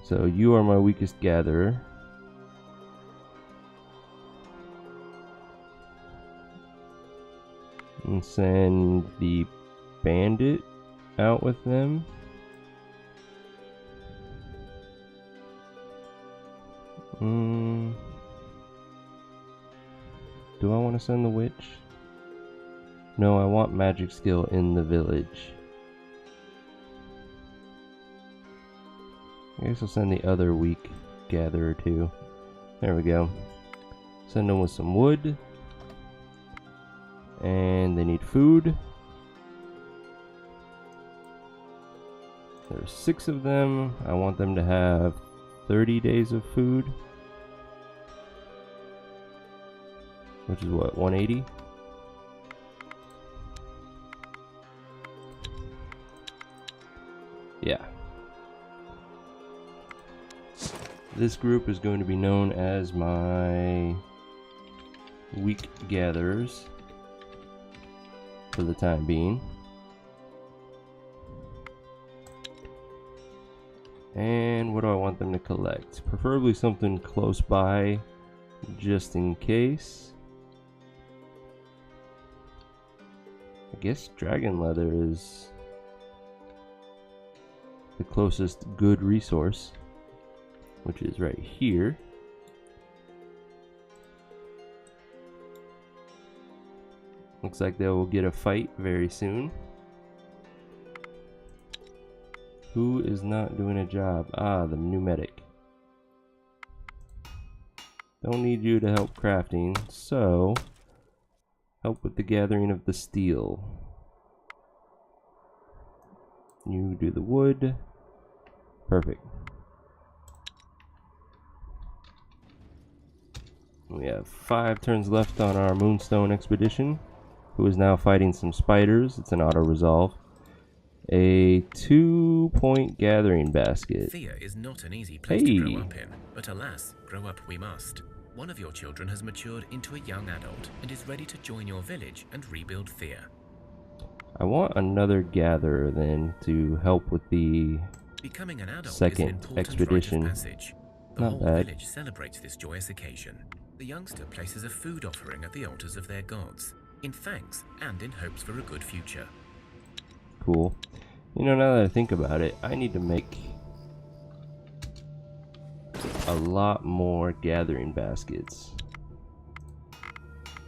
So you are my weakest gatherer. And send the bandit out with them. Do I want to send the witch? No, I want magic skill in the village. I guess I'll send the other weak gatherer too. There we go. Send them with some wood. And they need food. There's 6 of them. I want them to have 30 days of food. Which is what, 180? Yeah. This group is going to be known as my weak gatherers for the time being. And what do I want them to collect? Preferably something close by, just in case. I guess dragon leather is the closest good resource, which is right here. Looks like they will get a fight very soon. Who is not doing a job? Ah, the new medic. Don't need you to help crafting, so help with the gathering of the steel. You do the wood. Perfect. We have 5 turns left on our Moonstone expedition, who is now fighting some spiders. It's an auto-resolve. A 2-point gathering basket. Thea is not an easy place to grow up in, but alas, grow up we must. One of your children has matured into a young adult and is ready to join your village and rebuild Thea. I want another gatherer then to help with the Becoming an adult second is an important expedition. rite of passage. The Not whole bad. village celebrates this joyous occasion. The youngster places a food offering at the altars of their gods, in thanks and in hopes for a good future. Cool. You know, now that I think about it, I need to make a lot more gathering baskets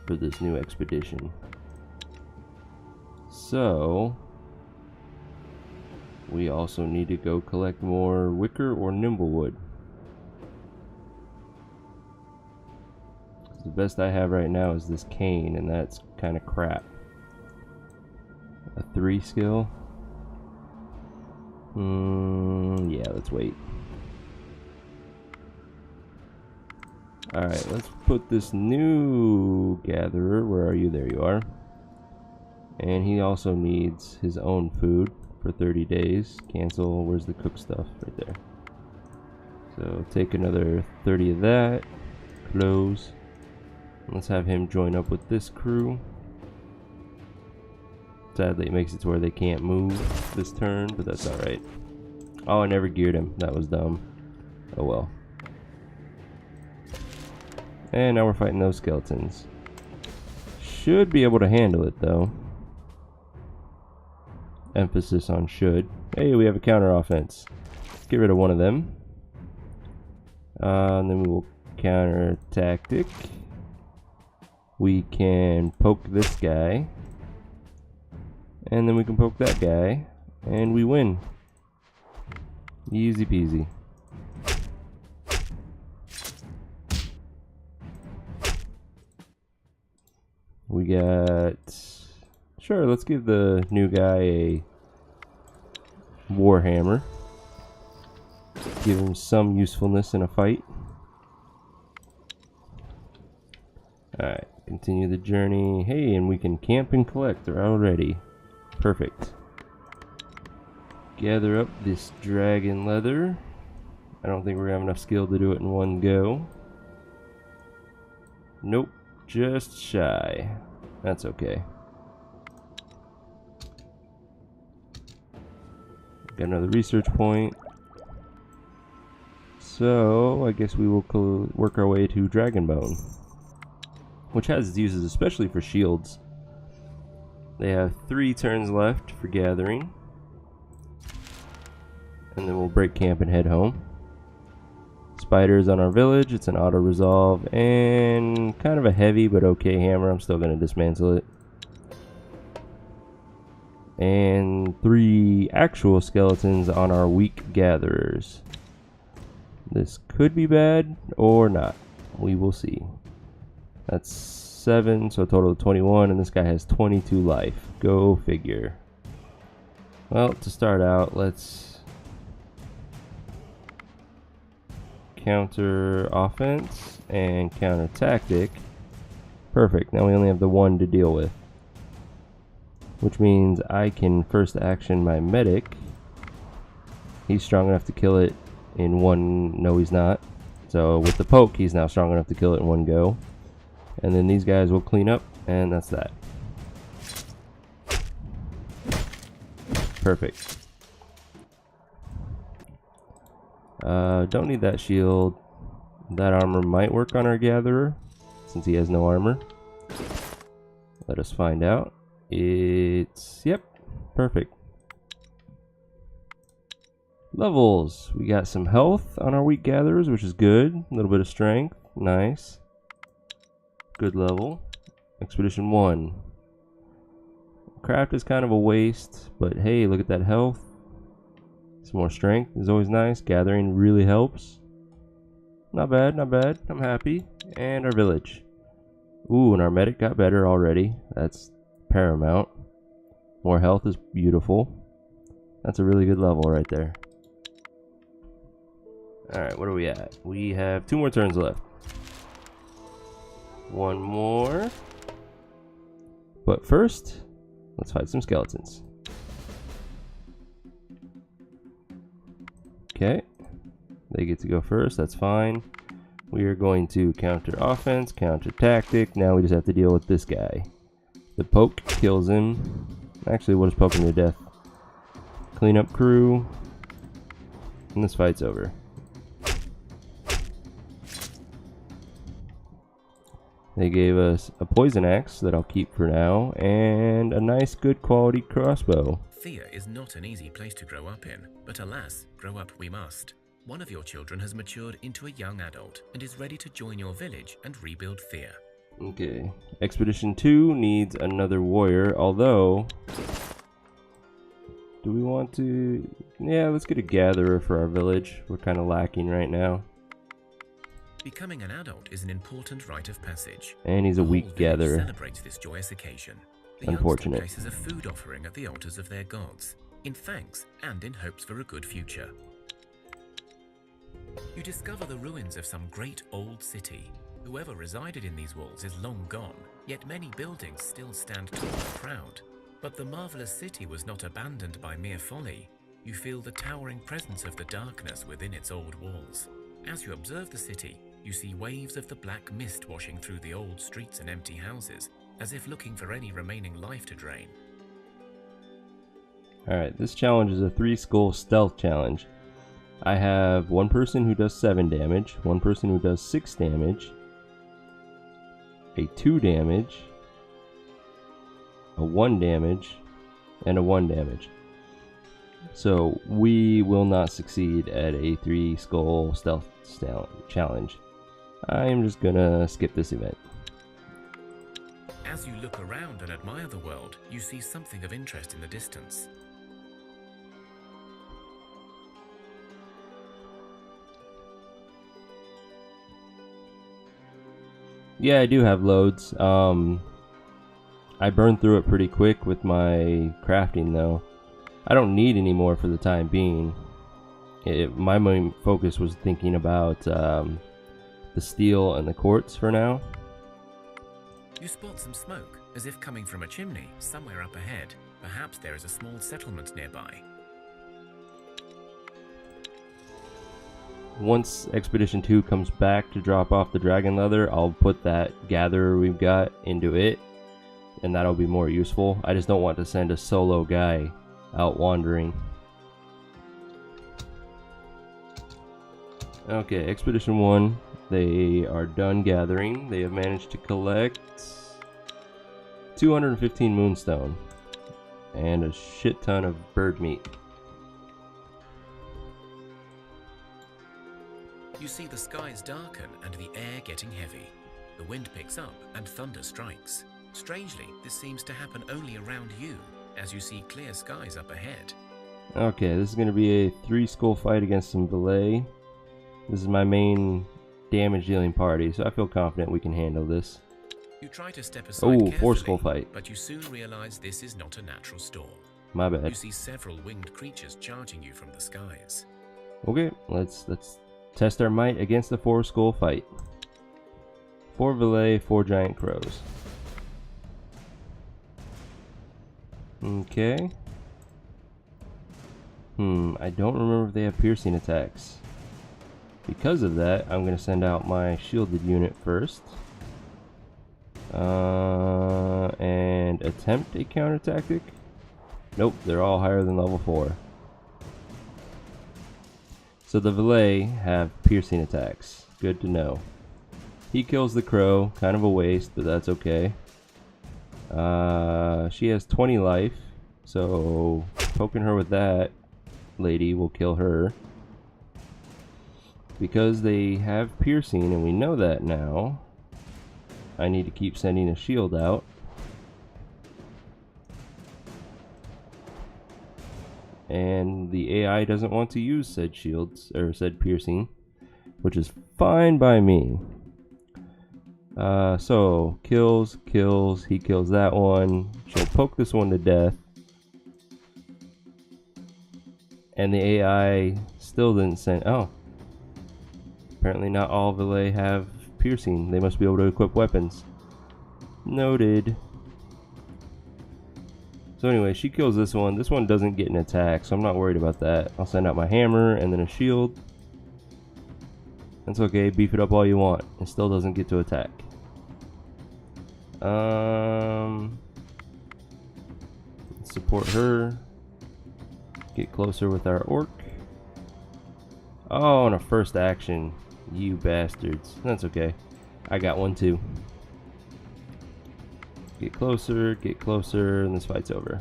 for this new expedition. So we also need to go collect more wicker or nimblewood. The best I have right now is this cane, and that's kind of crap. A 3 skill? Yeah, let's wait. Alright, let's put this new gatherer. Where are you? There you are. And he also needs his own food for 30 days. Cancel. Where's the cook stuff? Right there. So take another 30 of that. Close. Let's have him join up with this crew. Sadly, it makes it to where they can't move this turn, but that's alright. Oh, I never geared him. That was dumb. Oh well. And now we're fighting those skeletons. Should be able to handle it, though. Emphasis on should. Hey, we have a counter offense. Let's get rid of one of them. And then we will counter tactic. We can poke this guy. And then we can poke that guy. And we win. Easy peasy. We got... Sure, let's give the new guy a warhammer. Give him some usefulness in a fight. Alright, continue the journey. Hey, and we can camp and collect. They're already. Perfect. Gather up this dragon leather. I don't think we're gonna have enough skill to do it in one go. Nope, just shy. That's okay. Got another research point. So, I guess we will work our way to Dragonbone, which has its uses, especially for shields. They have 3 turns left for gathering. And then we'll break camp and head home. Spiders on our village. It's an auto-resolve and kind of a heavy but okay hammer. I'm still going to dismantle it. And 3 actual skeletons on our weak gatherers. This could be bad or not. We will see. That's 7, so a total of 21, and this guy has 22 life. Go figure. Well, to start out, let's counter offense and counter tactic. Perfect. Now we only have the 1 to deal with, which means I can first action my medic. He's strong enough to kill it in one. No, he's not. So with the poke, he's now strong enough to kill it in one go. And then these guys will clean up, and that's that. Perfect. Don't need that shield. That armor might work on our gatherer, since he has no armor. Let us find out. It's... yep, perfect. Levels. We got some health on our weak gatherers, which is good. A little bit of strength. Nice. Good level. Expedition 1. Craft is kind of a waste, but hey, look at that health. Some more strength is always nice. Gathering really helps. Not bad, not bad. I'm happy. And our village. Ooh, and our medic got better already. That's paramount. More health is beautiful. That's a really good level right there. Alright, what are we at? We have 2 more turns left. 1 more. But first, let's fight some skeletons. Okay. They get to go first, that's fine. We are going to counter offense, counter tactic. Now we just have to deal with this guy. The poke kills him. Actually, we'll just poke him to death. Clean up crew. And this fight's over. They gave us a poison axe that I'll keep for now, and a nice good quality crossbow. Thea is not an easy place to grow up in, but alas, grow up we must. One of your children has matured into a young adult and is ready to join your village and rebuild Thea. Okay. Expedition 2 needs another warrior, although... do we want to... yeah, let's get a gatherer for our village. We're kind of lacking right now. Becoming an adult is an important rite of passage. And he's a weak gatherer. Celebrates this joyous occasion. The Unfortunate. youngster places a food offering at the altars of their gods, in thanks and in hopes for a good future. You discover the ruins of some great old city. Whoever resided in these walls is long gone, yet many buildings still stand tall and proud. But the marvelous city was not abandoned by mere folly. You feel the towering presence of the darkness within its old walls. As you observe the city, you see waves of the black mist washing through the old streets and empty houses, as if looking for any remaining life to drain. Alright, this challenge is a 3-skull stealth challenge. I have one person who does 7 damage, one person who does 6 damage, a 2 damage, a 1 damage, and a 1 damage. So we will not succeed at a 3-skull stealth challenge. I'm just gonna skip this event. As you look around and admire the world, you see something of interest in the distance. Yeah, I do have loads. I burned through it pretty quick with my crafting though. I don't need any more for the time being. My main focus was thinking about the steel and the quartz for now. You spot some smoke, as if coming from a chimney somewhere up ahead. Perhaps there is a small settlement nearby. Once Expedition 2 comes back to drop off the dragon leather, I'll put that gatherer we've got into it, and that'll be more useful. I just don't want to send a solo guy out wandering. Okay, Expedition 1, they are done gathering. They have managed to collect 215 moonstone and a shit ton of bird meat. You see the skies darken and the air getting heavy. The wind picks up and thunder strikes. Strangely, this seems to happen only around you, as you see clear skies up ahead. Okay, this is going to be a 3-skull fight against some Veles. This is my main damage dealing party, so I feel confident we can handle this. You try to step aside Oh, carefully, 4-skull fight. but you soon realize this is not a natural storm. My bad. You see several winged creatures charging you from the skies. Okay, let's test our might against the 4-skull fight. 4 Veles, 4 giant crows. Okay. I don't remember if they have piercing attacks. Because of that, I'm going to send out my shielded unit first. And attempt a counter tactic. Nope, they're all higher than level 4. So the Veles have piercing attacks. Good to know. He kills the crow, kind of a waste, but that's okay. She has 20 life, so poking her with that lady will kill her. Because they have piercing, and we know that now, I need to keep sending a shield out. And the AI doesn't want to use said shields, or said piercing, which is fine by me. So, kills, he kills that one. She'll poke this one to death. And the AI still didn't send, oh. Apparently not all Veles have piercing. They must be able to equip weapons. Noted. So anyway, she kills this one. This one doesn't get an attack, so I'm not worried about that. I'll send out my hammer and then a shield. That's okay, beef it up all you want. It still doesn't get to attack. Support her. Get closer with our orc. Oh, and a first action. You bastards. That's okay. I got one too. Get closer, and this fight's over.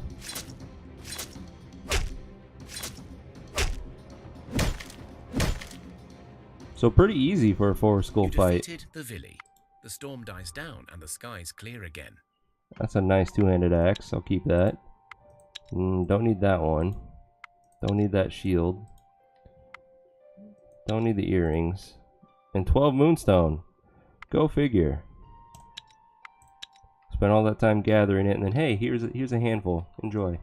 So pretty easy for a 4-skull fight. You defeated the Veles. The storm dies down and the skies clear again. That's a nice 2-handed axe. I'll keep that. Don't need that one. Don't need that shield. Don't need the earrings. And 12 moonstone. Go figure. Spent all that time gathering it, and then hey, here's a handful. Enjoy.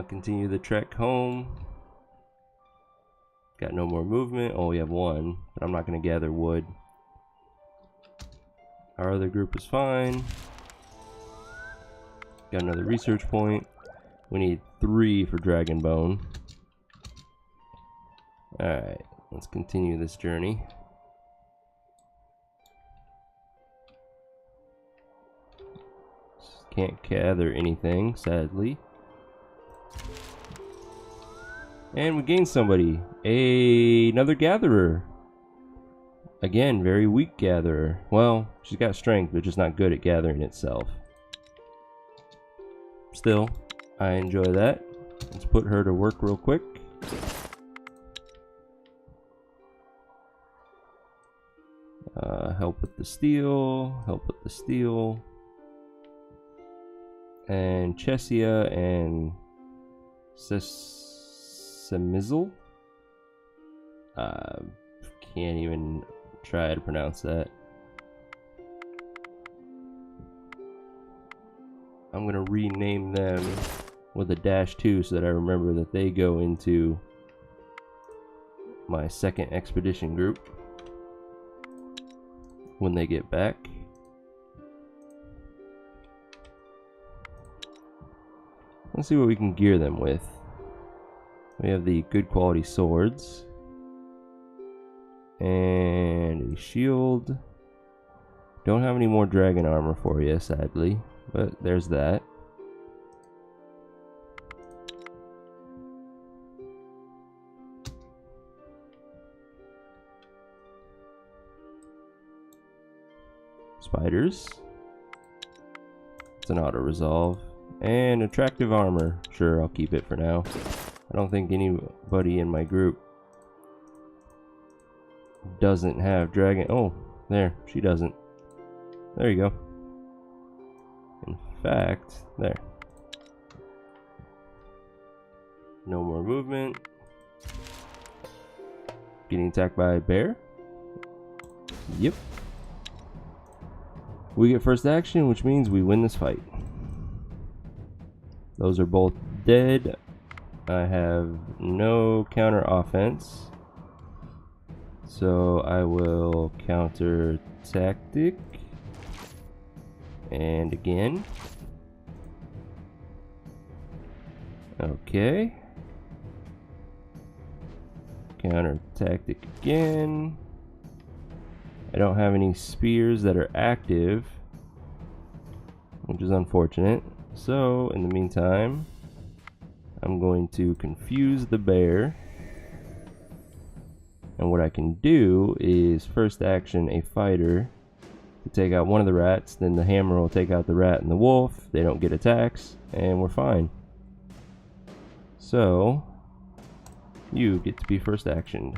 Continue the trek home. Got no more movement. Oh, we have one, but I'm not going to gather wood. Our other group is fine. Got another research point. We need 3 for dragon bone. Alright, let's continue this journey. Can't gather anything, sadly. And we gained somebody. Another gatherer. Again, very weak gatherer. Well, she's got strength, but just not good at gathering itself. Still, I enjoy that. Let's put her to work real quick. Help with the steel, help with the steel. And Chesia and Semizzle. Can't even try to pronounce that. I'm gonna rename them with a -2 so that I remember that they go into my second expedition group when they get back. Let's see what we can gear them with. We have the good quality swords and a shield. Don't have any more dragon armor for you, sadly, but there's that. Spiders. It's an auto resolve. And attractive armor. Sure, I'll keep it for now. I don't think anybody in my group doesn't have dragon. Oh, there, she doesn't. There you go. In fact, there. No more movement. Getting attacked by a bear? Yep. We get first action, which means we win this fight. Those are both dead. I have no counter offense. So I will counter tactic. And again. Okay. Counter tactic again. I don't have any spears that are active, which is unfortunate. So in the meantime, I'm going to confuse the bear. And what I can do is first action a fighter to take out one of the rats, then the hammer will take out the rat and the wolf. They don't get attacks, and we're fine. So you get to be first actioned.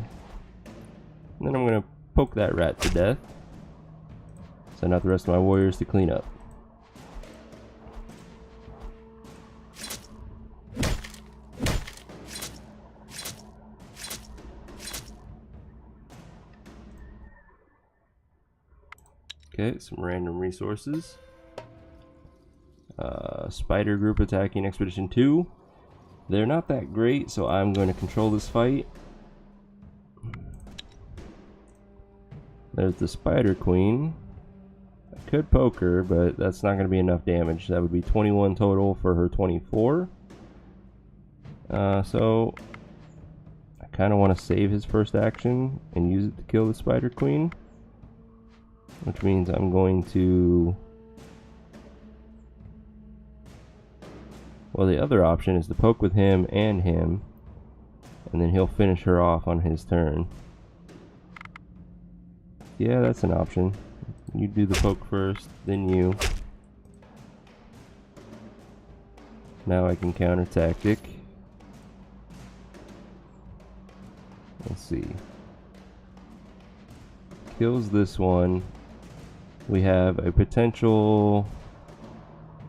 And then I'm going to poke that rat to death. Send out the rest of my warriors to clean up. Okay, some random resources. Spider group attacking Expedition 2. They're not that great, so I'm going to control this fight. There's the Spider Queen. I could poke her, but that's not going to be enough damage. That would be 21 total for her 24. So I kind of want to save his first action and use it to kill the Spider Queen. Which means I'm going to... Well, the other option is to poke with him, and then he'll finish her off on his turn. Yeah, that's an option. You do the poke first, then you. Now I can counter tactic. Let's see. Kills this one. We have a potential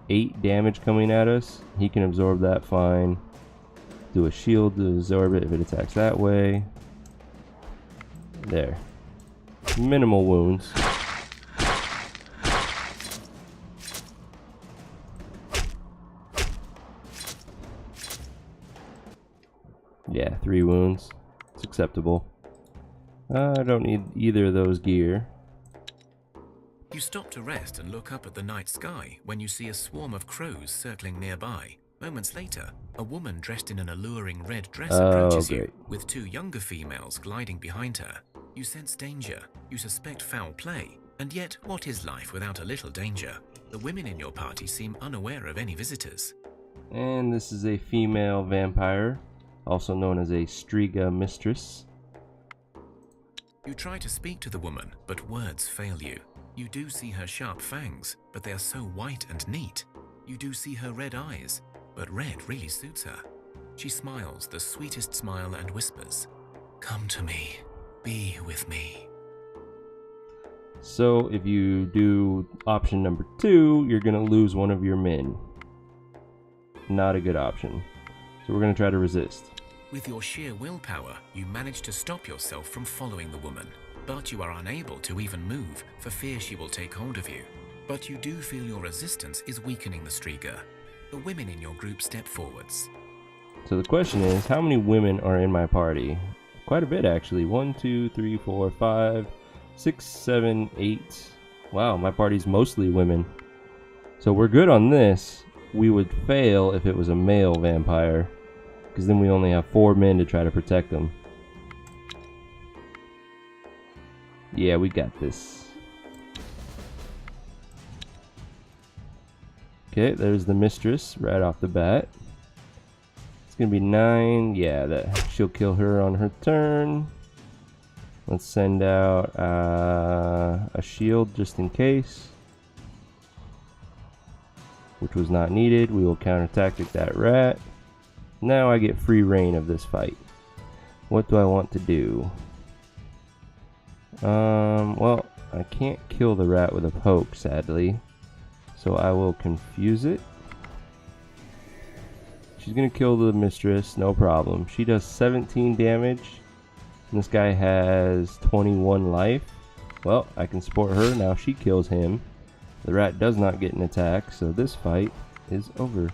8 damage coming at us. He can absorb that fine. Do a shield to absorb it if it attacks that way. There. Minimal wounds. Yeah, 3 wounds. It's acceptable. I don't need either of those gear. You stop to rest and look up at the night sky when you see a swarm of crows circling nearby. Moments later, a woman dressed in an alluring red dress approaches you, with 2 younger females gliding behind her. You sense danger, you suspect foul play, and yet what is life without a little danger? The women in your party seem unaware of any visitors. And this is a female vampire, also known as a Striga mistress. You try to speak to the woman, but words fail you. You do see her sharp fangs, but they are so white and neat. You do see her red eyes, but red really suits her. She smiles the sweetest smile and whispers, "Come to me, be with me." So if you do option number 2, you're going to lose one of your men. Not a good option. So we're going to try to resist. With your sheer willpower, you manage to stop yourself from following the woman, but you are unable to even move for fear she will take hold of you. But you do feel your resistance is weakening the Striga. The women in your group step forwards. So the question is, how many women are in my party? Quite a bit, actually. 1, 2, 3, 4, 5, 6, 7, 8. Wow, my party's mostly women. So we're good on this. We would fail if it was a male vampire, because then we only have 4 men to try to protect them. Yeah, we got this. Okay, there's the mistress right off the bat. It's gonna be 9. Yeah, that she'll kill her on her turn. Let's send out a shield just in case, which was not needed. We will counter-tactic that rat. Now I get free reign of this fight. What do I want to do? Well, I can't kill the rat with a poke, sadly. So I will confuse it. She's gonna kill the mistress, no problem. She does 17 damage. And this guy has 21 life. Well, I can support her, now she kills him. The rat does not get an attack, so this fight is over.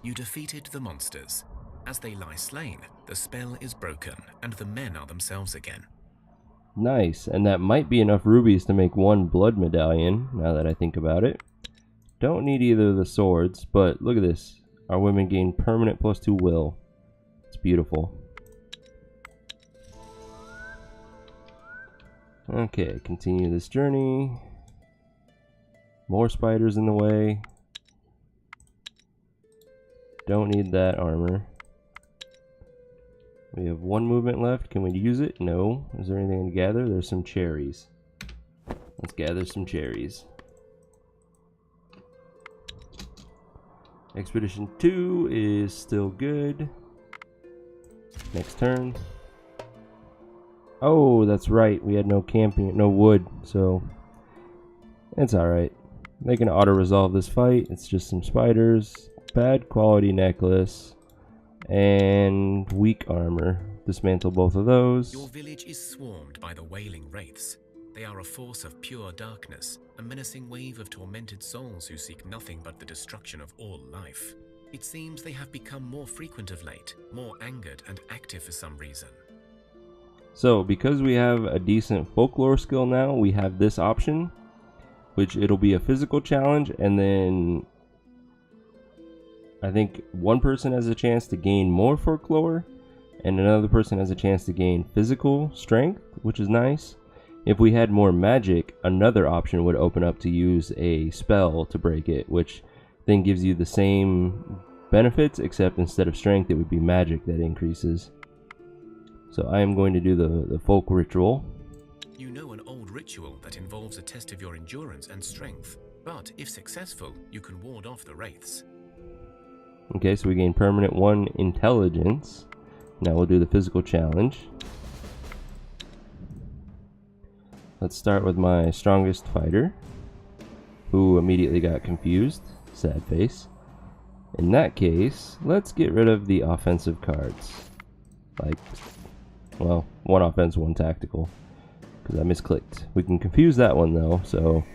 You defeated the monsters. As they lie slain, the spell is broken, and the men are themselves again. Nice, and that might be enough rubies to make 1 blood medallion, now that I think about it. Don't need either of the swords, but look at this. Our women gain permanent +2 will. It's beautiful. Okay, continue this journey. More spiders in the way. Don't need that armor. We have 1 movement left. Can we use it? No. Is there anything to gather? There's some cherries. Let's gather some cherries. Expedition 2 is still good. Next turn. Oh, that's right. We had no camping, no wood, so it's alright. They can auto-resolve this fight. It's just some spiders. Bad quality necklace. And weak armor. Dismantle both of those. Your village is swarmed by the wailing wraiths. They are a force of pure darkness, a menacing wave of tormented souls who seek nothing but the destruction of all life. It seems they have become more frequent of late, more angered and active for some reason. So, because we have a decent folklore skill now, we have this option, which it'll be a physical challenge, and then I think one person has a chance to gain more folklore, and another person has a chance to gain physical strength, which is nice. If we had more magic, another option would open up to use a spell to break it, which then gives you the same benefits, except instead of strength, it would be magic that increases. So I am going to do the folk ritual. You know an old ritual that involves a test of your endurance and strength, but if successful, you can ward off the wraiths. Okay, so we gain permanent 1 intelligence. Now we'll do the physical challenge. Let's start with my strongest fighter, who immediately got confused. Sad face. In that case, let's get rid of the offensive cards. Like, well, 1 offense, 1 tactical, because I misclicked. We can confuse that one though, so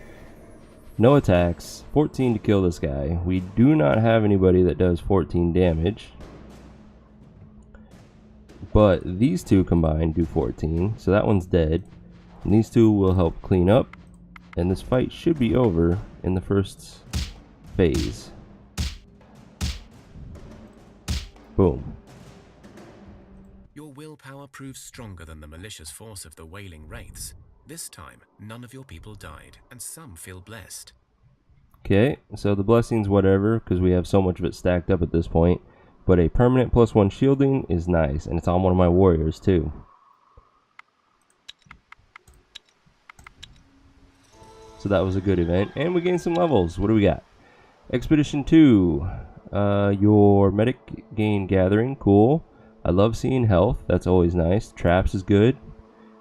no attacks. 14 to kill this guy. We do not have anybody that does 14 damage, but these 2 combined do 14, so that one's dead. And these 2 will help clean up, and this fight should be over in the first phase. Boom. Your willpower power proves stronger than the malicious force of the wailing wraiths. This time, none of your people died, and some feel blessed. Okay, so the blessing's whatever, because we have so much of it stacked up at this point. But a permanent +1 shielding is nice, and it's on one of my warriors too. So that was a good event, and we gained some levels. What do we got? Expedition 2. Your medic gain gathering, cool. I love seeing health, that's always nice. Traps is good.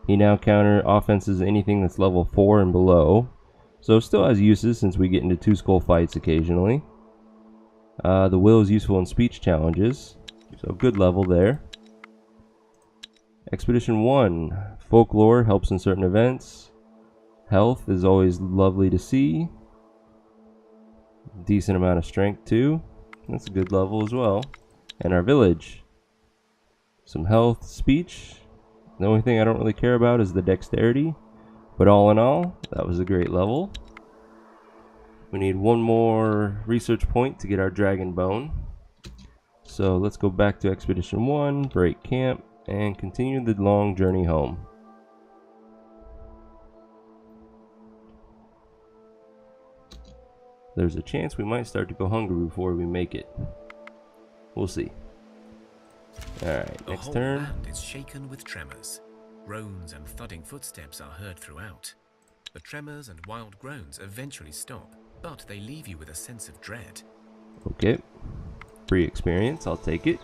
He now counter offenses anything that's level 4 and below. So still has uses since we get into 2 skull fights occasionally. The will is useful in speech challenges, so good level there. Expedition 1. Folklore helps in certain events. Health is always lovely to see. Decent amount of strength too. That's a good level as well. And our village. Some health, speech. The only thing I don't really care about is the dexterity. But all in all, that was a great level. We need one more research point to get our dragon bone. So let's go back to Expedition 1, break camp, and continue the long journey home. There's a chance we might start to go hungry before we make it. We'll see. Alright, next turn. The whole land is shaken with tremors. Groans and thudding footsteps are heard throughout. The tremors and wild groans eventually stop, but they leave you with a sense of dread. Okay. Free experience, I'll take it.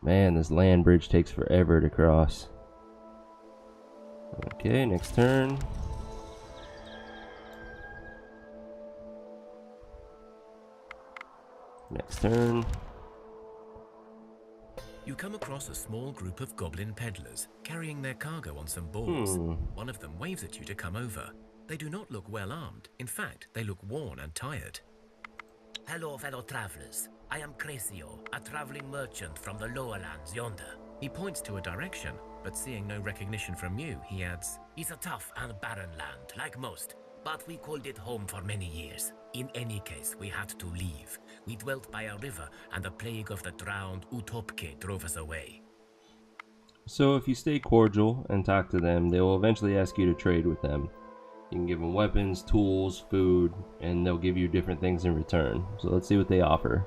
Man, this land bridge takes forever to cross. Okay, next turn. Next turn. You come across a small group of goblin peddlers carrying their cargo on some boards. One of them waves at you to come over. They do not look well armed. In fact, they look worn and tired. Hello, fellow travelers. I am Cresio, a traveling merchant from the lower lands yonder. He points to a direction, but seeing no recognition from you, he adds, It's a tough and barren land, like most, but we called it home for many years. In any case, we had to leave. We dwelt by a river, and the plague of the drowned Utopke drove us away. So if you stay cordial and talk to them, they will eventually ask you to trade with them. You can give them weapons, tools, food, and they'll give you different things in return. So let's see what they offer.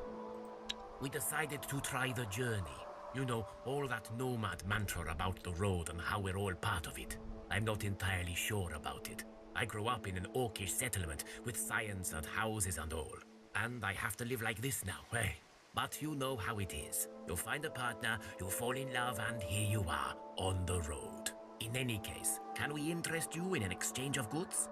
We decided to try the journey. You know, all that nomad mantra about the road and how we're all part of it. I'm not entirely sure about it. I grew up in an orcish settlement with science and houses and all. And I have to live like this now, eh? But you know how it is. You find a partner, you fall in love, and here you are, on the road. In any case, can we interest you in an exchange of goods?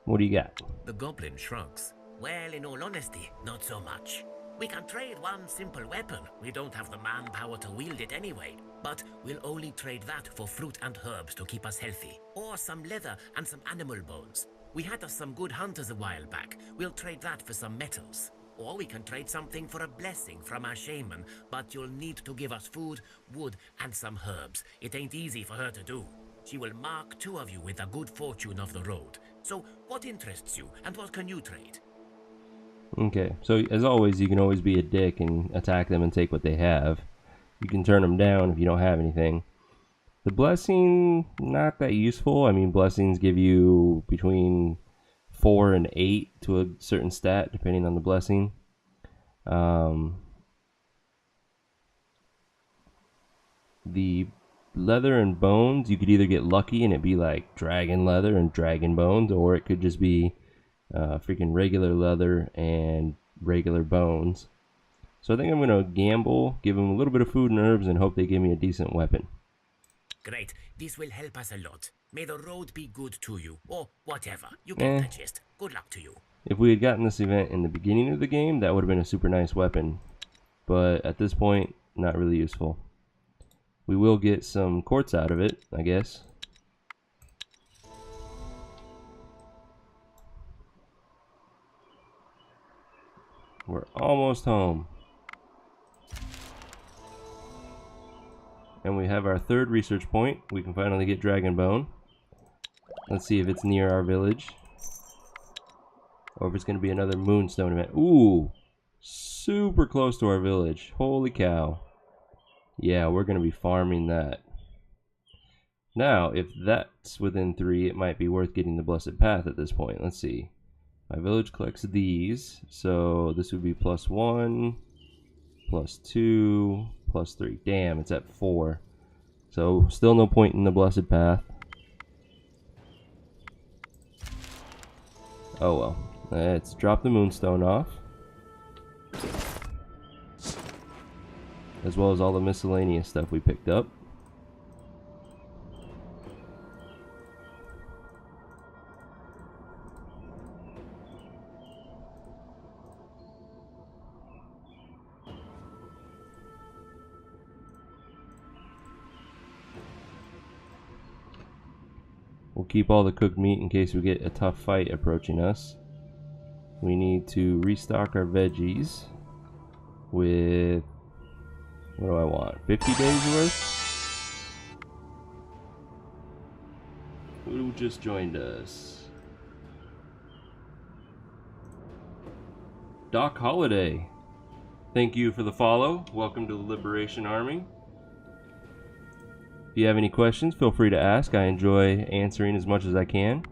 What do you got? The goblin shrugs. Well, in all honesty, not so much. We can trade one simple weapon. We don't have the manpower to wield it anyway. But we'll only trade that for fruit and herbs to keep us healthy. Or some leather and some animal bones. We had us some good hunters a while back. We'll trade that for some metals. Or we can trade something for a blessing from our shaman. But you'll need to give us food, wood, and some herbs. It ain't easy for her to do. She will mark 2 of you with the good fortune of the road. So what interests you, and what can you trade? Okay, so as always, you can always be a dick and attack them and take what they have. You can turn them down if you don't have anything. The blessing, not that useful. I mean, blessings give you between 4 and 8 to a certain stat, depending on the blessing. The leather and bones, you could either get lucky and it'd be like dragon leather and dragon bones, or it could just be freaking regular leather and regular bones. So I think I'm going to gamble, give them a little bit of food and herbs, and hope they give me a decent weapon. Great. This will help us a lot. May the road be good to you, or whatever. You get the gist. Good luck to you. If we had gotten this event in the beginning of the game, that would have been a super nice weapon. But at this point, not really useful. We will get some quartz out of it, I guess. We're almost home. And we have our 3rd research point. We can finally get Dragon Bone. Let's see if it's near our village. Or if it's going to be another Moonstone event. Ooh! super close to our village. Holy cow. Yeah, we're going to be farming that. Now, if that's within 3, it might be worth getting the Blessed Path at this point. Let's see. My village collects these, so this would be +1, +2, +3. Damn, it's at 4. So, still no point in the Blessed Path. Oh well. Let's drop the Moonstone off. As well as all the miscellaneous stuff we picked up. We'll keep all the cooked meat in case we get a tough fight approaching us. We need to restock our veggies with, what do I want, 50 days worth? Who just joined us? Doc Holiday. Thank you for the follow. Welcome to the Liberation Army. If you have any questions, feel free to ask. I enjoy answering as much as I can.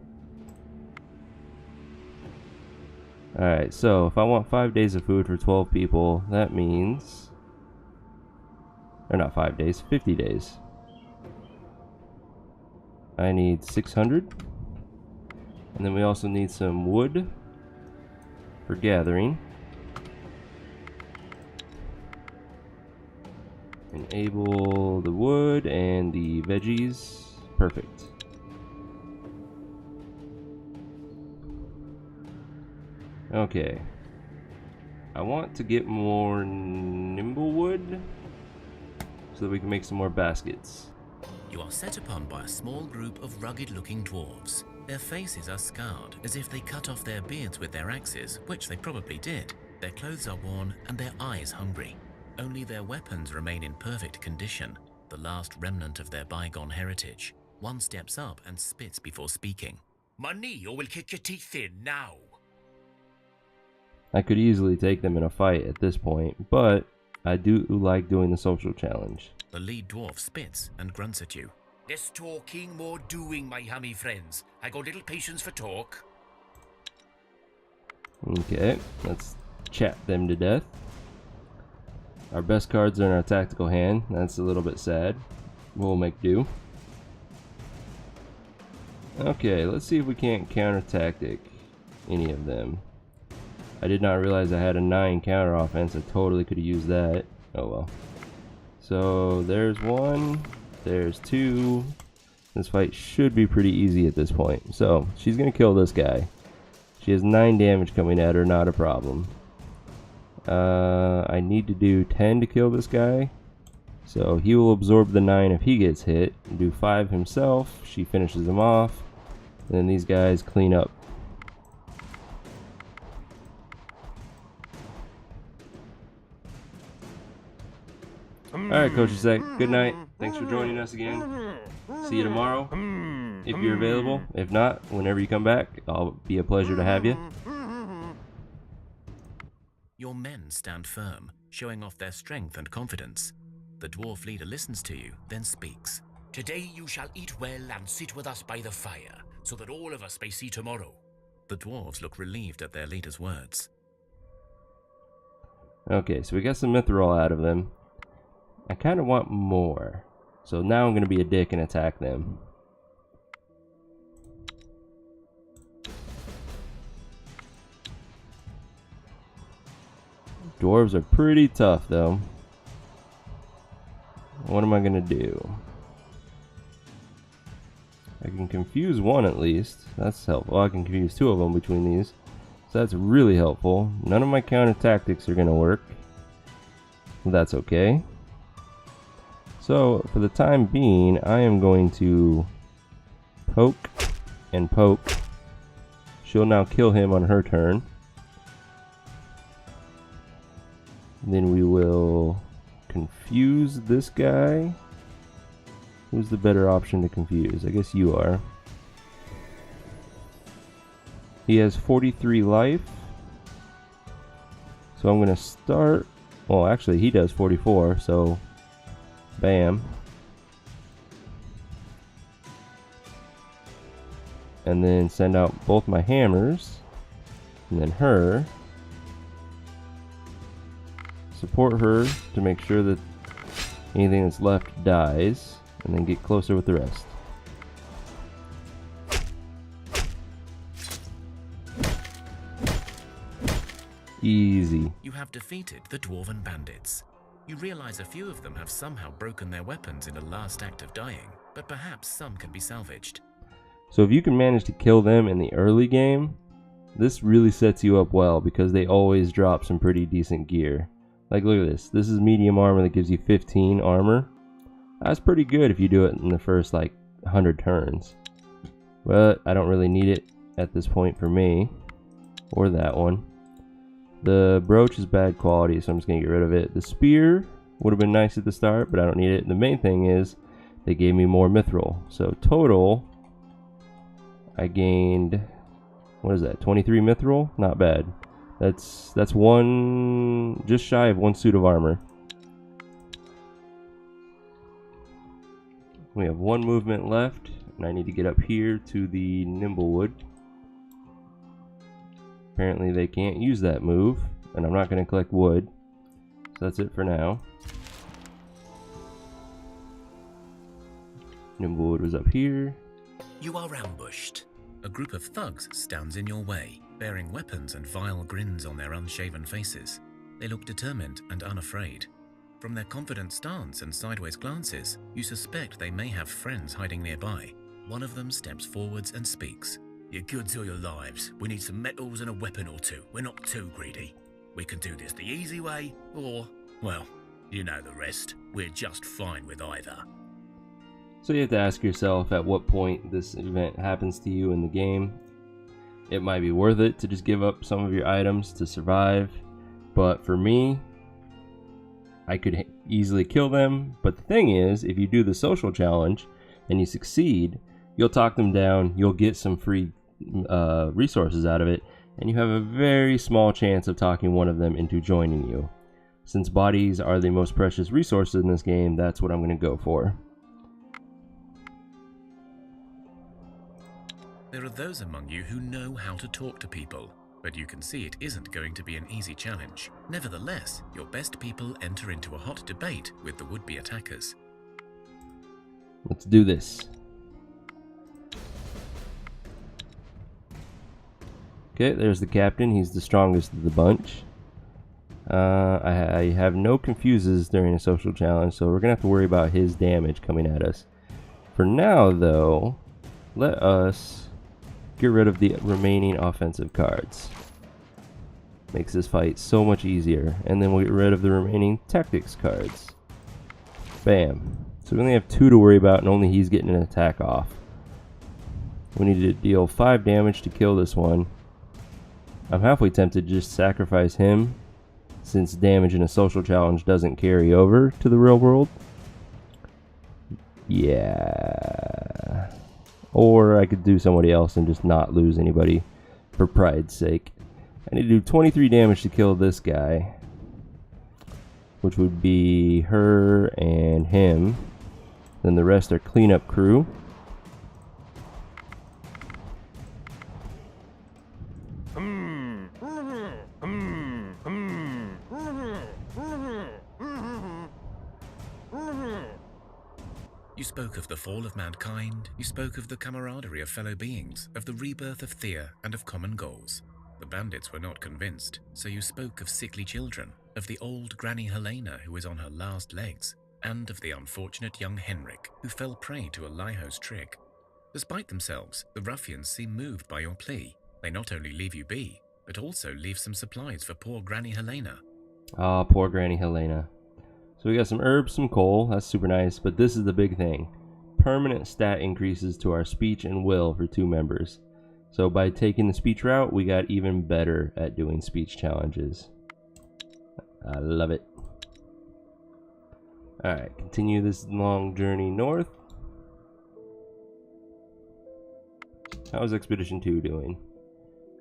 Alright, so if I want 5 days of food for 12 people, that means... or not 5 days, 50 days. I need 600. And then we also need some wood for gathering. Enable the wood and the veggies. Perfect. Okay. I want to get more nimble wood so that we can make some more baskets. You are set upon by a small group of rugged-looking dwarves. Their faces are scarred, as if they cut off their beards with their axes, which they probably did. Their clothes are worn and their eyes hungry. Only their weapons remain in perfect condition, the last remnant of their bygone heritage. One steps up and spits before speaking. Money, or we'll kick your teeth in now. I could easily take them in a fight at this point, but I do like doing the social challenge. The lead dwarf spits and grunts at you. Less talking, more doing, my hammy friends. I got little patience for talk. Okay, let's chat them to death. Our best cards are in our tactical hand. That's a little bit sad. We'll make do. Okay, let's see if we can't counter-tactic any of them. I did not realize I had a 9 counter offense. I totally could have used that. Oh well. So there's 1, there's 2. This fight should be pretty easy at this point. So she's gonna kill this guy. She has 9 damage coming at her, not a problem. I need to do 10 to kill this guy. So he will absorb the 9 if he gets hit. Do 5 himself. She finishes him off. And then these guys clean up. Alright, Coach Zach, good night. Thanks for joining us again. See you tomorrow, if you're available. If not, whenever you come back, I'll be a pleasure to have you. Your men stand firm, showing off their strength and confidence. The dwarf leader listens to you, then speaks. Today you shall eat well and sit with us by the fire, so that all of us may see tomorrow. The dwarves look relieved at their leader's words. Okay, so we got some mithril out of them. I kind of want more. So now I'm going to be a dick and attack them. Dwarves are pretty tough though. What am I going to do? I can confuse one at least. That's helpful. I can confuse 2 of them between these. So that's really helpful. None of my counter tactics are going to work. That's okay. So for the time being, I am going to poke and poke. She'll now kill him on her turn. Then we will confuse this guy. Who's the better option to confuse? I guess you are. He has 43 life. So I'm gonna start, well actually he does 44, so bam. And then send out both my hammers, and then her. Support her to make sure that anything that's left dies, and then get closer with the rest. Easy. You have defeated the Dwarven bandits. You realize a few of them have somehow broken their weapons in a last act of dying, but perhaps some can be salvaged. So if you can manage to kill them in the early game, this really sets you up well because they always drop some pretty decent gear. Like look at this. This is medium armor that gives you 15 armor. That's pretty good if you do it in the first like 100 turns. But I don't really need it at this point for me. Or that one. The brooch is bad quality, so I'm just going to get rid of it. The spear would have been nice at the start, but I don't need it. The main thing is they gave me more mithril. So total, I gained, what is that, 23 mithril? Not bad. That's one, just shy of one suit of armor. We have one movement left, and I need to get up here to the Nimblewood. Apparently they can't use that move, and I'm not going to collect wood. So that's it for now. Nimblewood was up here. You are ambushed. A group of thugs stands in your way, bearing weapons and vile grins on their unshaven faces. They look determined and unafraid. From their confident stance and sideways glances, you suspect they may have friends hiding nearby. One of them steps forwards and speaks. Your goods or your lives. We need some metals and a weapon or two. We're not too greedy. We can do this the easy way, or, well, you know the rest. We're just fine with either. So you have to ask yourself at what point this event happens to you in the game. It might be worth it to just give up some of your items to survive, but for me, I could easily kill them. But the thing is, if you do the social challenge and you succeed, you'll talk them down, you'll get some free resources out of it, and you have a very small chance of talking one of them into joining you. Since bodies are the most precious resources in this game, that's what I'm going to go for. There are those among you who know how to talk to people, but you can see it isn't going to be an easy challenge. Nevertheless, your best people enter into a hot debate with the would-be attackers. Let's do this. Okay, there's the captain. He's the strongest of the bunch. I have no confuses during a social challenge, so we're going to have to worry about his damage coming at us. For now, though, let us get rid of the remaining offensive cards. Makes this fight so much easier. And then we'll get rid of the remaining tactics cards. Bam. So we only have 2 to worry about, and only he's getting an attack off. We need to deal 5 damage to kill this one. I'm halfway tempted to just sacrifice him, since damage in a social challenge doesn't carry over to the real world. Yeah. Or I could do somebody else and just not lose anybody for pride's sake. I need to do 23 damage to kill this guy, which would be her and him. Then the rest are cleanup crew. You spoke of the fall of mankind, you spoke of the camaraderie of fellow beings, of the rebirth of Thea, and of common goals. The bandits were not convinced, so you spoke of sickly children, of the old Granny Helena who is on her last legs, and of the unfortunate young Henrik who fell prey to a Liho's trick. Despite themselves, the ruffians seem moved by your plea. They not only leave you be, but also leave some supplies for poor Granny Helena. Ah, poor Granny Helena. So we got some herbs, some coal, that's super nice, but this is the big thing. Permanent stat increases to our speech and will for 2 members. So by taking the speech route, we got even better at doing speech challenges. I love it. Alright, continue this long journey north. How's Expedition 2 doing?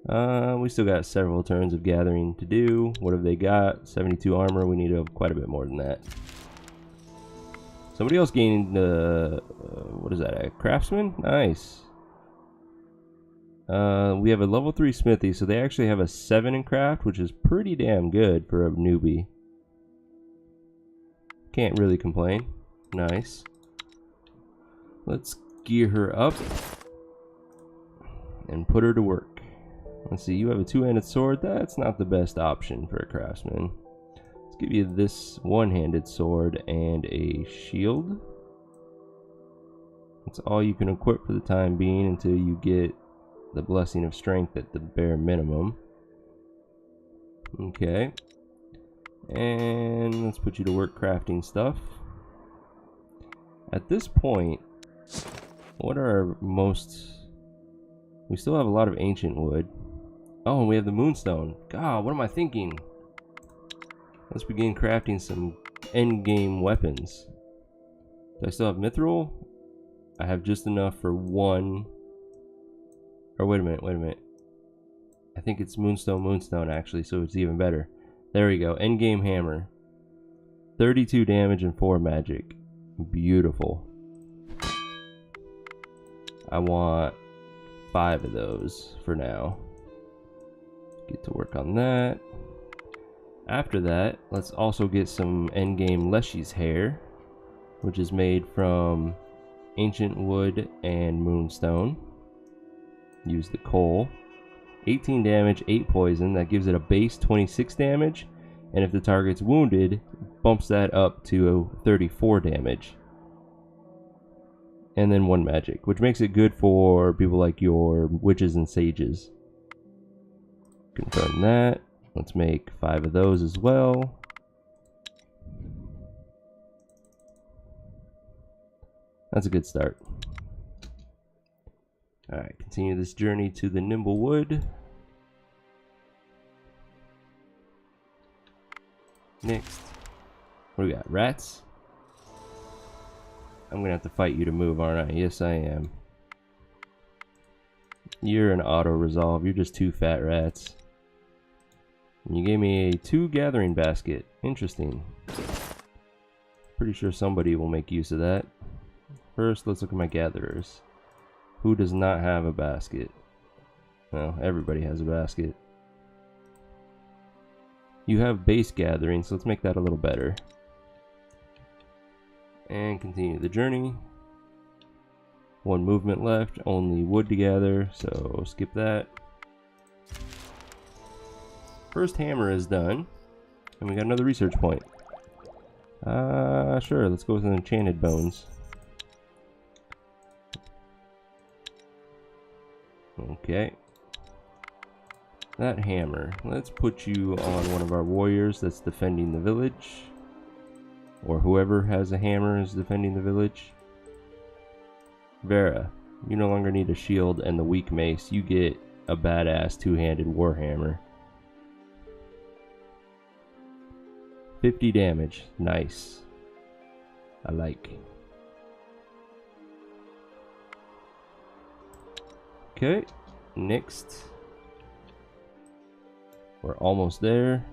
We still got several turns of gathering to do. What have they got? 72 armor. We need quite a bit more than that. Somebody else gained, what is that, a craftsman? Nice. We have a level 3 smithy, so they actually have a 7 in craft, which is pretty damn good for a newbie. Can't really complain. Nice. Let's gear her up and put her to work. Let's see, you have a two-handed sword. That's not the best option for a craftsman. Let's give you this one-handed sword and a shield. That's all you can equip for the time being until you get the blessing of strength at the bare minimum. Okay. And let's put you to work crafting stuff. At this point, what are our most... We still have a lot of ancient wood. Oh, and we have the moonstone. God, what am I thinking? Let's begin crafting some endgame weapons. Do I still have mithril? I have just enough for one. Or wait a minute. I think it's moonstone actually, so it's even better. There we go, endgame hammer. 32 damage and 4 magic. Beautiful. I want 5 of those for now. Get to work on that. After that, let's also get some endgame Leshy's hair, which is made from ancient wood and moonstone. Use the coal. 18 damage, 8 poison. That gives it a base 26 damage. And if the target's wounded, bumps that up to 34 damage. And then 1 magic, which makes it good for people like your witches and sages. Confirm that. Let's make 5 of those as well. That's a good start. Alright, continue this journey to the Nimble Wood. Next. What do we got? Rats? I'm gonna have to fight you to move, aren't I? Yes, I am. You're an auto-resolve. You're just 2 fat rats. And you gave me a 2 gathering basket. Interesting. Pretty sure somebody will make use of that. First, let's look at my gatherers. Who does not have a basket? Well, everybody has a basket. You have base gathering, so let's make that a little better. And continue the journey. 1 movement left, only wood to gather, so skip that. First hammer is done, and we got another research point. Sure, let's go with an enchanted bones. Okay. That hammer. Let's put you on one of our warriors that's defending the village. Or whoever has a hammer is defending the village. Vera, you no longer need a shield and the weak mace. You get a badass 2-handed warhammer. 50 damage. Nice. I like. Okay, next. We're almost there.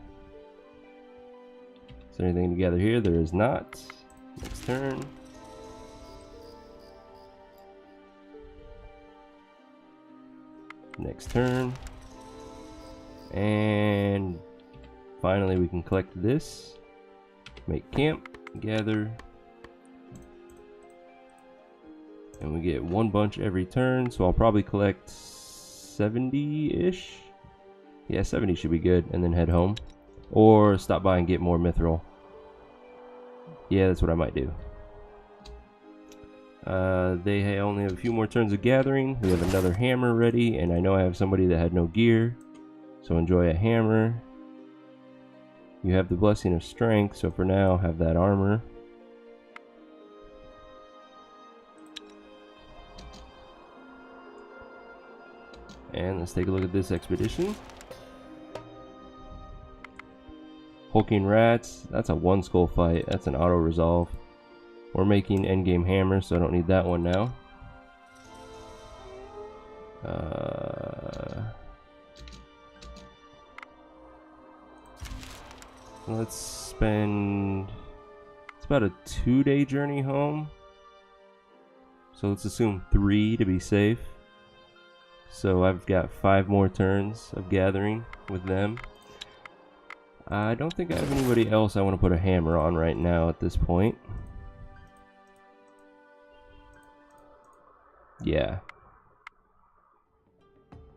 Is there anything to gather here? There is not. Next turn. Next turn. And finally we can collect this. Make camp, gather. And we get 1 bunch every turn, so I'll probably collect 70-ish. Yeah, 70 should be good, and then head home. Or stop by and get more mithril. Yeah, that's what I might do. They only have a few more turns of gathering. We have another hammer ready, and I know I have somebody that had no gear. So enjoy a hammer. You have the blessing of strength, so for now, have that armor. And let's take a look at this expedition. Hulking rats. That's a 1 skull fight. That's an auto resolve. We're making endgame hammer, so I don't need that one now. Let's spend... It's about a 2-day journey home. So let's assume 3 to be safe. So I've got 5 more turns of gathering with them. I don't think I have anybody else I want to put a hammer on right now at this point. Yeah.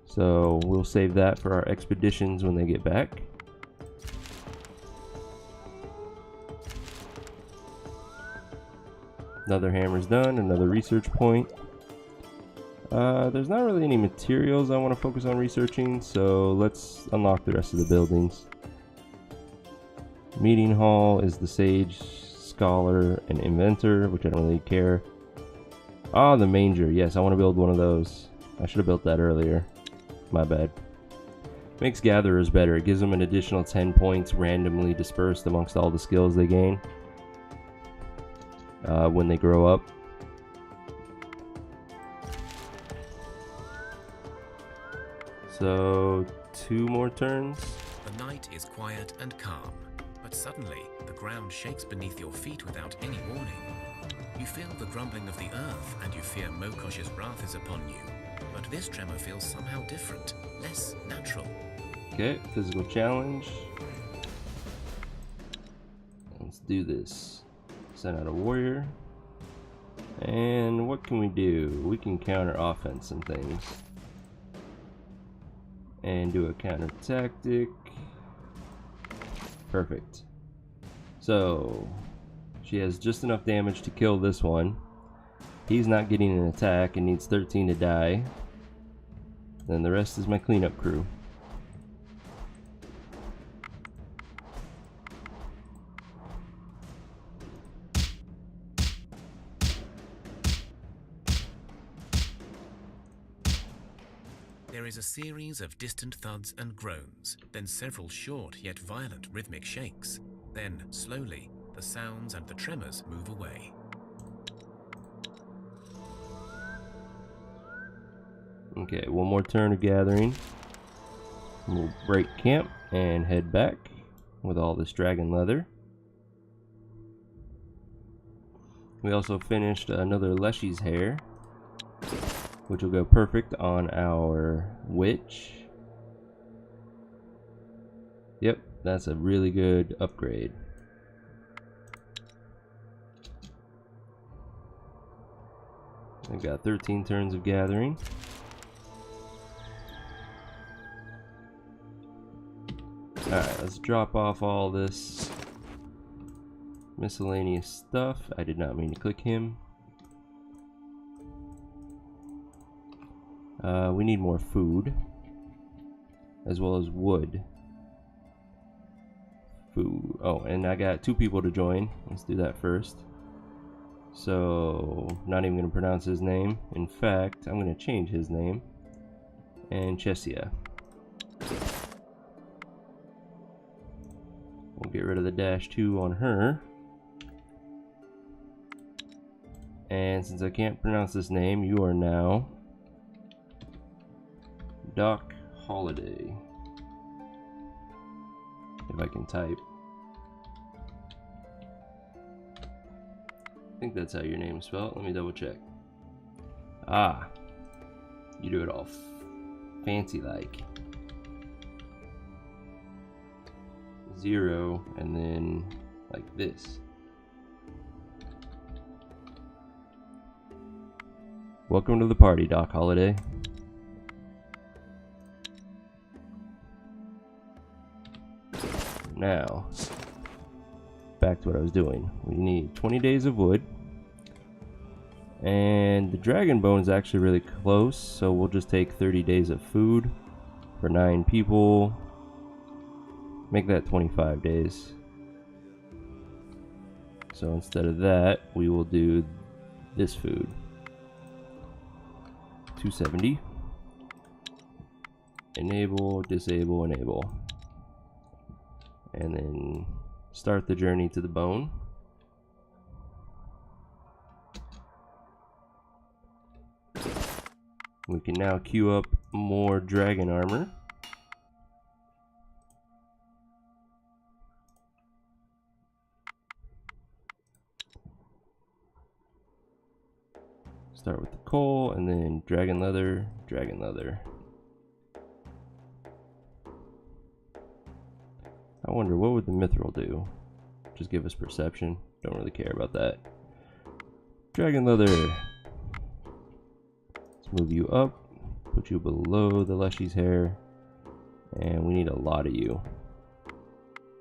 So we'll save that for our expeditions when they get back. Another hammer's done, another research point. There's not really any materials I want to focus on researching, so let's unlock the rest of the buildings. Meeting hall is the sage, scholar, and inventor, which I don't really care. Ah, the manger. Yes, I want to build one of those. I should have built that earlier. My bad. Makes gatherers better. It gives them an additional 10 points randomly dispersed amongst all the skills they gain when they grow up. So 2 more turns. The night is quiet and calm, but suddenly the ground shakes beneath your feet without any warning. You feel the grumbling of the earth, and you fear Mokosh's wrath is upon you. But this tremor feels somehow different, less natural. Okay, physical challenge. Let's do this. Send out a warrior. And what can we do? We can counter offense some things. And do a counter tactic. Perfect. So she has just enough damage to kill this one. He's not getting an attack and needs 13 to die. Then the rest is my cleanup crew. There is a series of distant thuds and groans, then several short yet violent rhythmic shakes. Then, slowly, the sounds and the tremors move away. Okay, one more turn of gathering. We'll break camp and head back with all this dragon leather. We also finished another Leshy's hair, which will go perfect on our witch. Yep, that's a really good upgrade. I've got 13 turns of gathering. Alright, let's drop off all this miscellaneous stuff. I did not mean to click him. We need more food, as well as wood. Food. Oh, and I got 2 people to join. Let's do that first. So, not even going to pronounce his name. In fact, I'm going to change his name. And Chesia. We'll get rid of the -2 on her. And since I can't pronounce this name, you are now Doc Holiday. If I can type. I think that's how your name is spelled. Let me double check. Ah, you do it all fancy like. 0 and then like this. Welcome to the party, Doc Holiday. Now, back to what I was doing. We need 20 days of wood. And the dragon bone is actually really close, so we'll just take 30 days of food for 9 people. Make that 25 days. So instead of that, we will do this food. 270. Enable, disable, enable. And then start the journey to the bone. We can now queue up more dragon armor. coal, and then dragon leather, dragon leather. I wonder what would the mithril do? Just give us perception. Don't really care about that. Dragon leather. Let's move you up. Put you below the Leshy's hair. And we need a lot of you.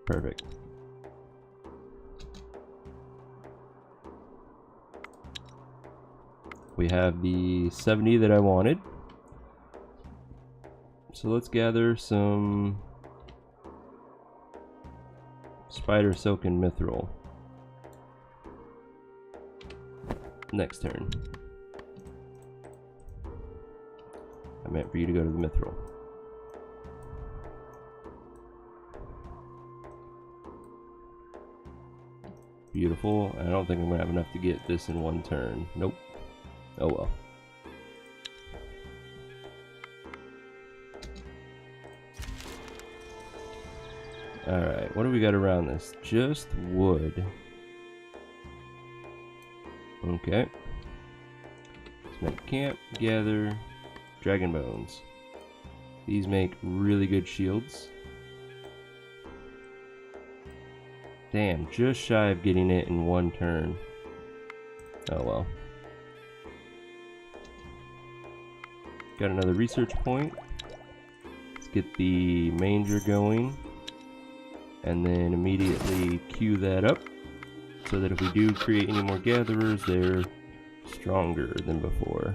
Perfect. We have the 70 that I wanted. So let's gather some spider silk and mithril. Next turn. I meant for you to go to the mithril. Beautiful. I don't think I'm gonna have enough to get this in one turn. Nope. Oh well. Alright, what do we got around this? Just wood. Okay. Let's make camp, gather, dragon bones. These make really good shields. Damn, just shy of getting it in one turn. Oh well. Got another research point. Let's get the manger going. And then immediately queue that up. So that if we do create any more gatherers, they're stronger than before.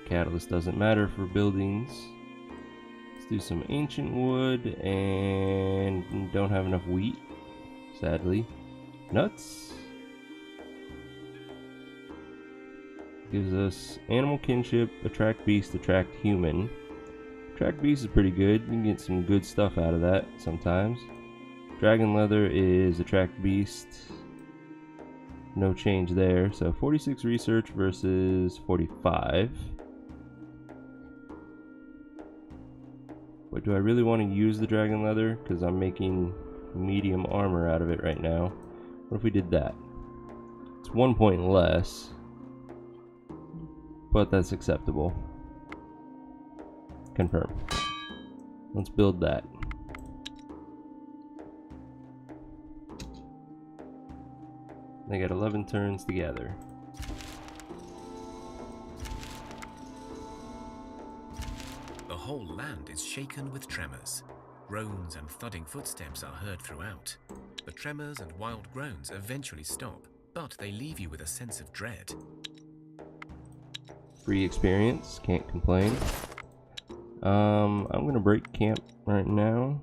Catalyst doesn't matter for buildings. Let's do some ancient wood, and don't have enough wheat, sadly. Nuts. Gives us animal kinship, attract beast, attract human. Attract beast is pretty good. You can get some good stuff out of that sometimes. Dragon leather is attract beast. No change there. So 46 research versus 45. But do I really want to use the dragon leather? Because I'm making medium armor out of it right now. What if we did that? It's 1 point less. But that's acceptable. Confirm. Let's build that. They got 11 turns together. The whole land is shaken with tremors. Groans and thudding footsteps are heard throughout. The tremors and wild groans eventually stop, but they leave you with a sense of dread. Free experience, can't complain. I'm gonna break camp right now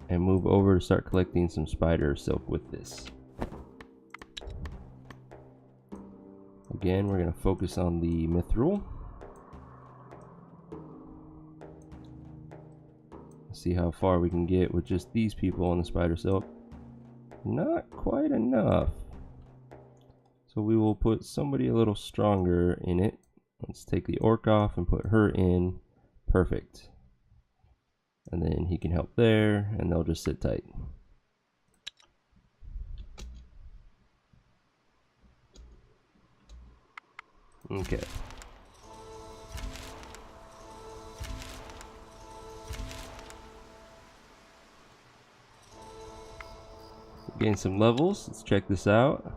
and move over to start collecting some spider silk with this. Again, we're gonna focus on the mithril. See how far we can get with just these people on the spider silk. Not quite enough. So we will put somebody a little stronger in it. Let's take the orc off and put her in. Perfect. And then he can help there, and they'll just sit tight. Okay. Gain some levels. Let's check this out.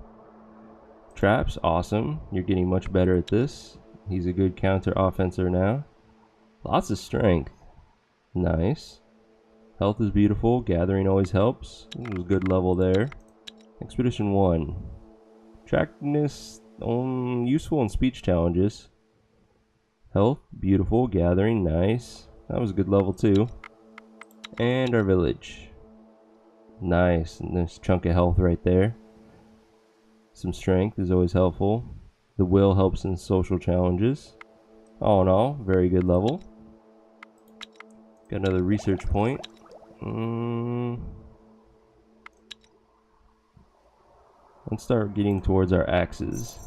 Traps, awesome. You're getting much better at this. He's a good counter offenser now. Lots of strength. Nice. Health is beautiful. Gathering always helps. It was a good level there. Expedition 1. Attractiveness, useful in speech challenges. Health, beautiful. Gathering, nice. That was a good level too. And our village. Nice. Nice chunk of health right there. Some strength is always helpful. The will helps in social challenges. All in all, very good level. Got another research point. Let's start getting towards our axes.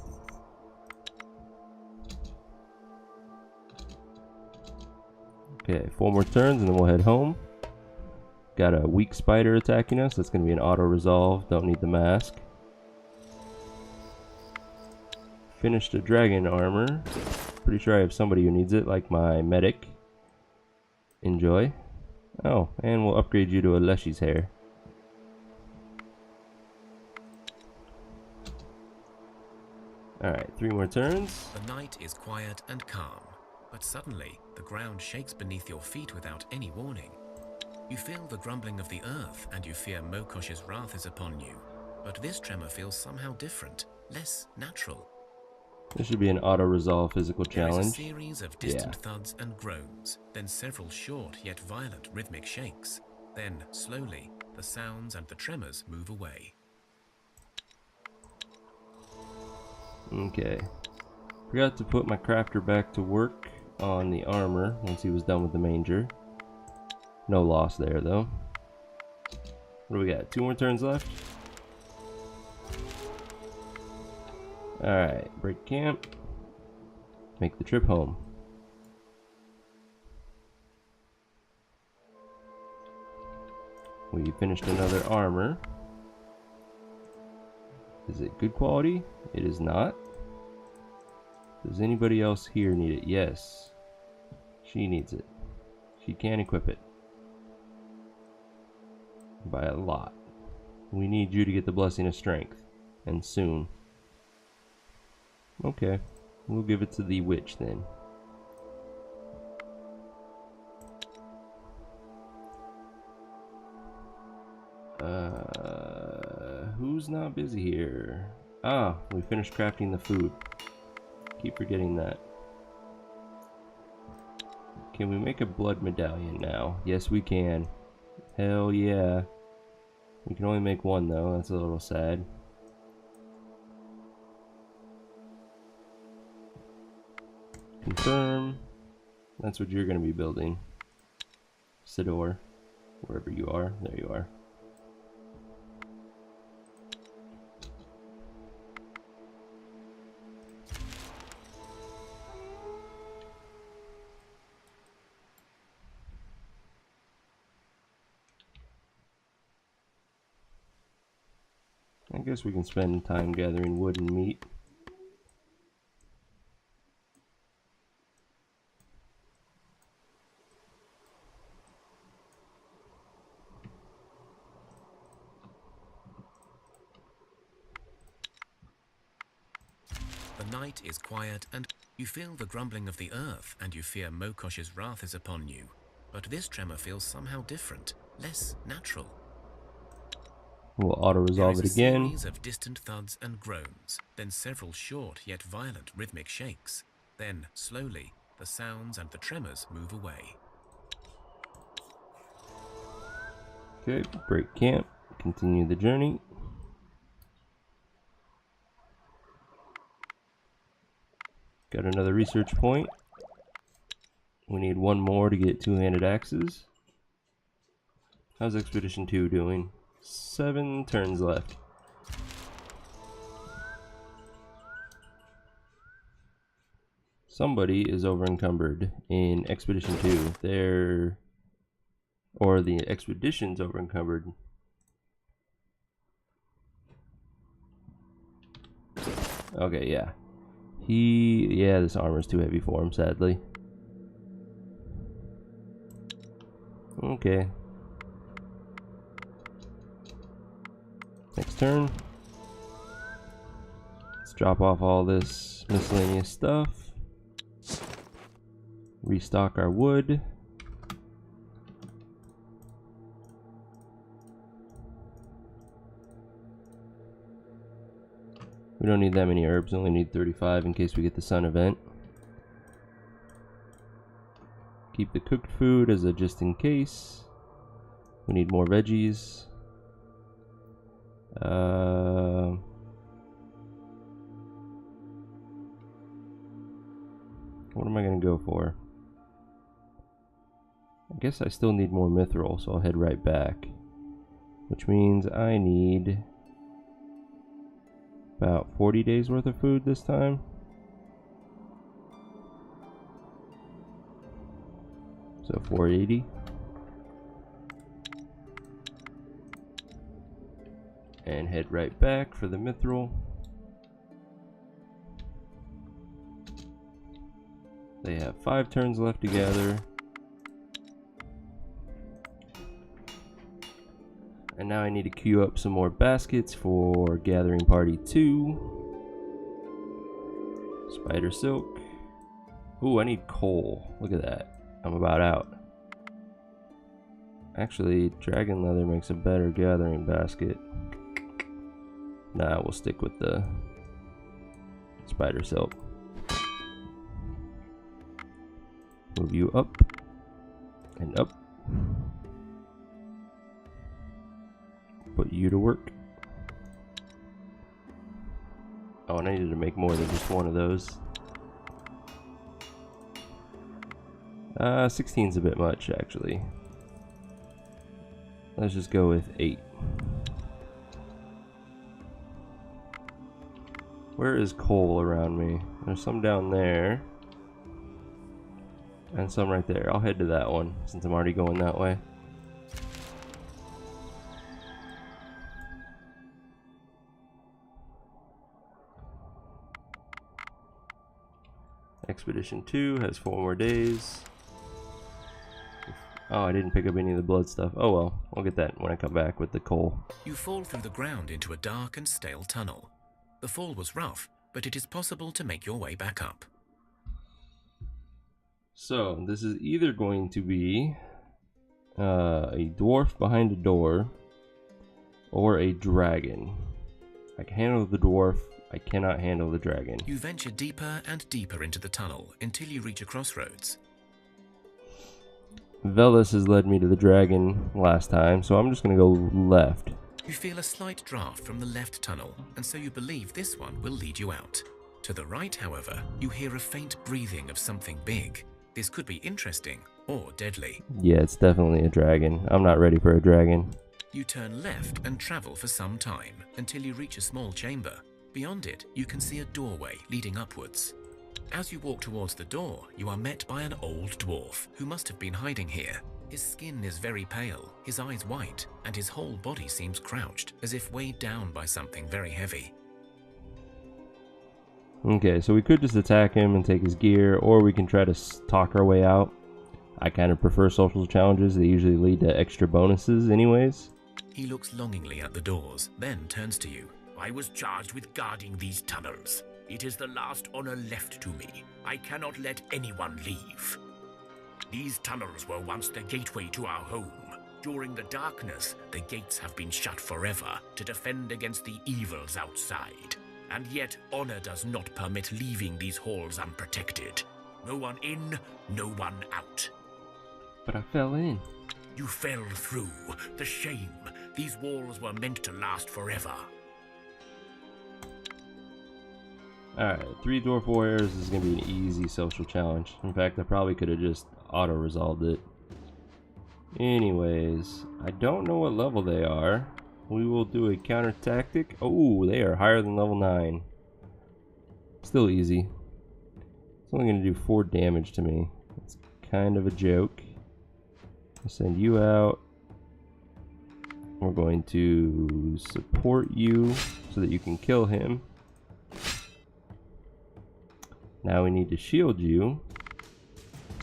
Okay, 4 more turns and then we'll head home. Got a weak spider attacking us. That's going to be an auto resolve. Don't need the mask. Finished a dragon armor. Pretty sure I have somebody who needs it, like my medic. Enjoy. Oh, and we'll upgrade you to a Leshy's hair. Alright, 3 more turns. The night is quiet and calm, but suddenly the ground shakes beneath your feet without any warning. You feel the grumbling of the earth and you fear Mokosh's wrath is upon you. But this tremor feels somehow different, less natural. This should be an auto-resolve physical There is a challenge. series of distant thuds and groans, then several short yet violent rhythmic shakes. Then, slowly, the sounds and the tremors move away. Okay. Forgot to put my crafter back to work on the armor once he was done with the manger. No loss there, though. What do we got? 2 more turns left? Alright, break camp. Make the trip home. We finished another armor. Is it good quality? It is not. Does anybody else here need it? Yes. She needs it. She can equip it. By a lot. We need you to get the Blessing of Strength. And soon. Okay. We'll give it to the witch then. Who's not busy here? Ah, we finished crafting the food. Keep forgetting that. Can we make a blood medallion now? Yes, we can. Hell yeah. We can only make 1 though, that's a little sad. Confirm. That's what you're going to be building. Sidor. Wherever you are. There you are. I guess we can spend time gathering wood and meat. The night is quiet and you feel the grumbling of the earth and you fear Mokosh's wrath is upon you. But this tremor feels somehow different, less natural. We'll auto-resolve it again. There is a series of distant thuds and groans, then several short yet violent rhythmic shakes. Then, slowly, the sounds and the tremors move away. Okay, break camp. Continue the journey. Got another research point. We need 1 more to get 2-handed axes. How's Expedition 2 doing? 7 turns left. Somebody is over encumbered in Expedition 2. Or the expedition's over encumbered. Okay, yeah. This armor's too heavy for him, sadly. Okay. Next turn. Let's drop off all this miscellaneous stuff. Restock our wood. We don't need that many herbs, only need 35 in case we get the sun event. Keep the cooked food as a just in case. We need more veggies. What am I going to go for? I guess I still need more mithril, so I'll head right back. Which means I need about 40 days worth of food this time. So 480. And head right back for the mithril. They have 5 turns left to gather. And now I need to queue up some more baskets for gathering party 2. Spider silk. Ooh, I need coal. Look at that. I'm about out. Actually, dragon leather makes a better gathering basket. Nah, we'll stick with the spider silk. Move you up and up. Put you to work. Oh, and I needed to make more than just one of those. 16's a bit much, actually. Let's just go with 8. Where is coal around me? There's some down there. And some right there. I'll head to that one, since I'm already going that way. Expedition 2 has 4 more days. Oh, I didn't pick up any of the blood stuff. Oh well, I'll get that when I come back with the coal. You fall through the ground into a dark and stale tunnel. The fall was rough, but it is possible to make your way back up. So, this is either going to be a dwarf behind a door or a dragon. I can handle the dwarf, I cannot handle the dragon. You venture deeper and deeper into the tunnel until you reach a crossroads. Veles has led me to the dragon last time, so I'm just going to go left. You feel a slight draft from the left tunnel, and so you believe this one will lead you out. To the right, however, you hear a faint breathing of something big. This could be interesting or deadly. Yeah, it's definitely a dragon. I'm not ready for a dragon. You turn left and travel for some time until you reach a small chamber. Beyond it, you can see a doorway leading upwards. As you walk towards the door, you are met by an old dwarf who must have been hiding here. His skin is very pale, his eyes white, and his whole body seems crouched, as if weighed down by something very heavy. Okay, so we could just attack him and take his gear, or we can try to talk our way out. I kind of prefer social challenges. They usually lead to extra bonuses anyways. He looks longingly at the doors, then turns to you. I was charged with guarding these tunnels. It is the last honor left to me. I cannot let anyone leave. These tunnels were once the gateway to our home. During the darkness, the gates have been shut forever to defend against the evils outside. And yet, honor does not permit leaving these halls unprotected. No one in, no one out. But I fell in. You fell through. The shame. These walls were meant to last forever. Alright, 3 dwarf warriors is going to be an easy social challenge. In fact, I probably could have just auto-resolved it. Anyways, I don't know what level they are. We will do a counter tactic. Oh, they are higher than level 9. Still easy. It's only going to do 4 damage to me. It's kind of a joke. I'll send you out. We're going to support you so that you can kill him. Now we need to shield you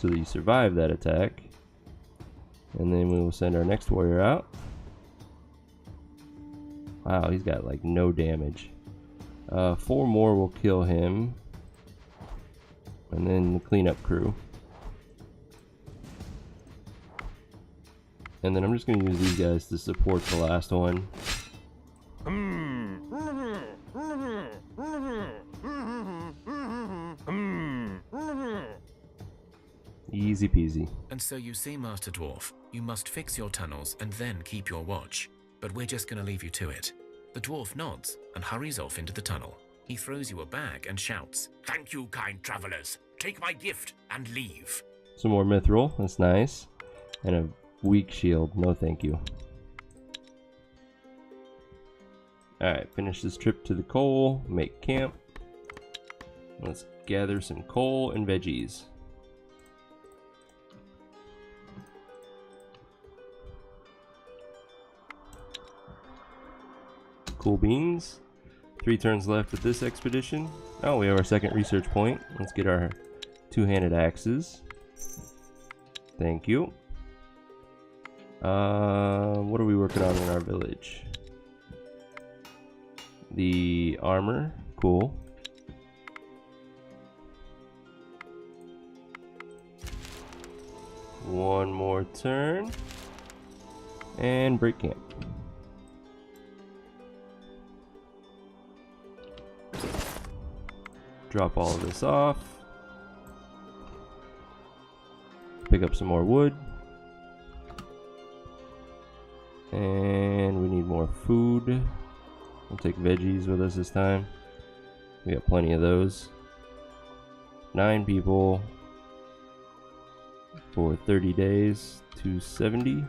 so that you survive that attack. And then we will send our next warrior out. Wow, he's got like no damage. 4 more will kill him. And then the cleanup crew. And then I'm just going to use these guys to support the last one. Easy peasy. And so you see, Master Dwarf, you must fix your tunnels and then keep your watch. But we're just going to leave you to it. The dwarf nods and hurries off into the tunnel. He throws you a bag and shouts, Thank you, kind travelers. Take my gift and leave. Some more mithril, that's nice. And a weak shield, no thank you. Alright, finish this trip to the coal, make camp. Let's gather some coal and veggies. Cool beans. 3 turns left with this expedition. Oh, we have our second research point. Let's get our Two-handed axes. Thank you. What are we working on in our village? The armor. Cool. One more turn. And break camp. Drop all of this off. Pick up some more wood. And we need more food. We'll take veggies with us this time. We got plenty of those. 9 people for 30 days, 270.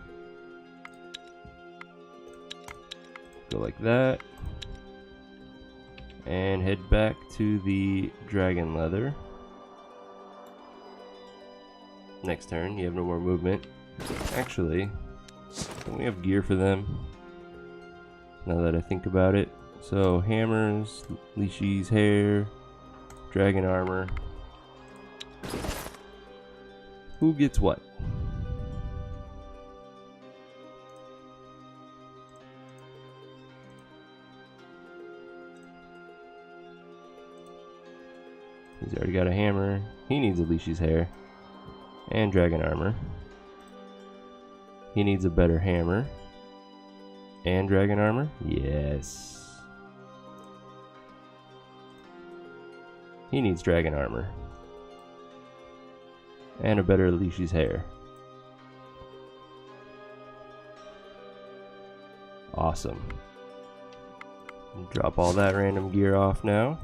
Go like that. And head back to the dragon leather. Next turn, you have no more movement. Actually, don't we have gear for them? Now that I think about it. So, hammers, leashes, hair, dragon armor. Who gets what? He's already got a hammer. He needs a leashes, hair, and dragon armor. He needs a better hammer. And dragon armor? Yes. He needs dragon armor. And a better leashes hair. Awesome. Drop all that random gear off now.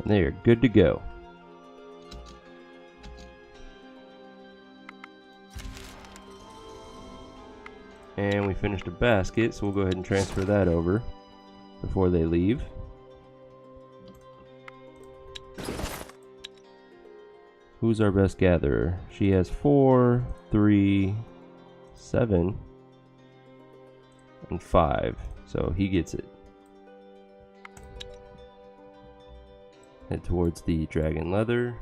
And they are good to go. And we finished a basket, so we'll go ahead and transfer that over before they leave. Who's our best gatherer? She has 4, 3, 7, and 5, so he gets it. Head towards the dragon leather.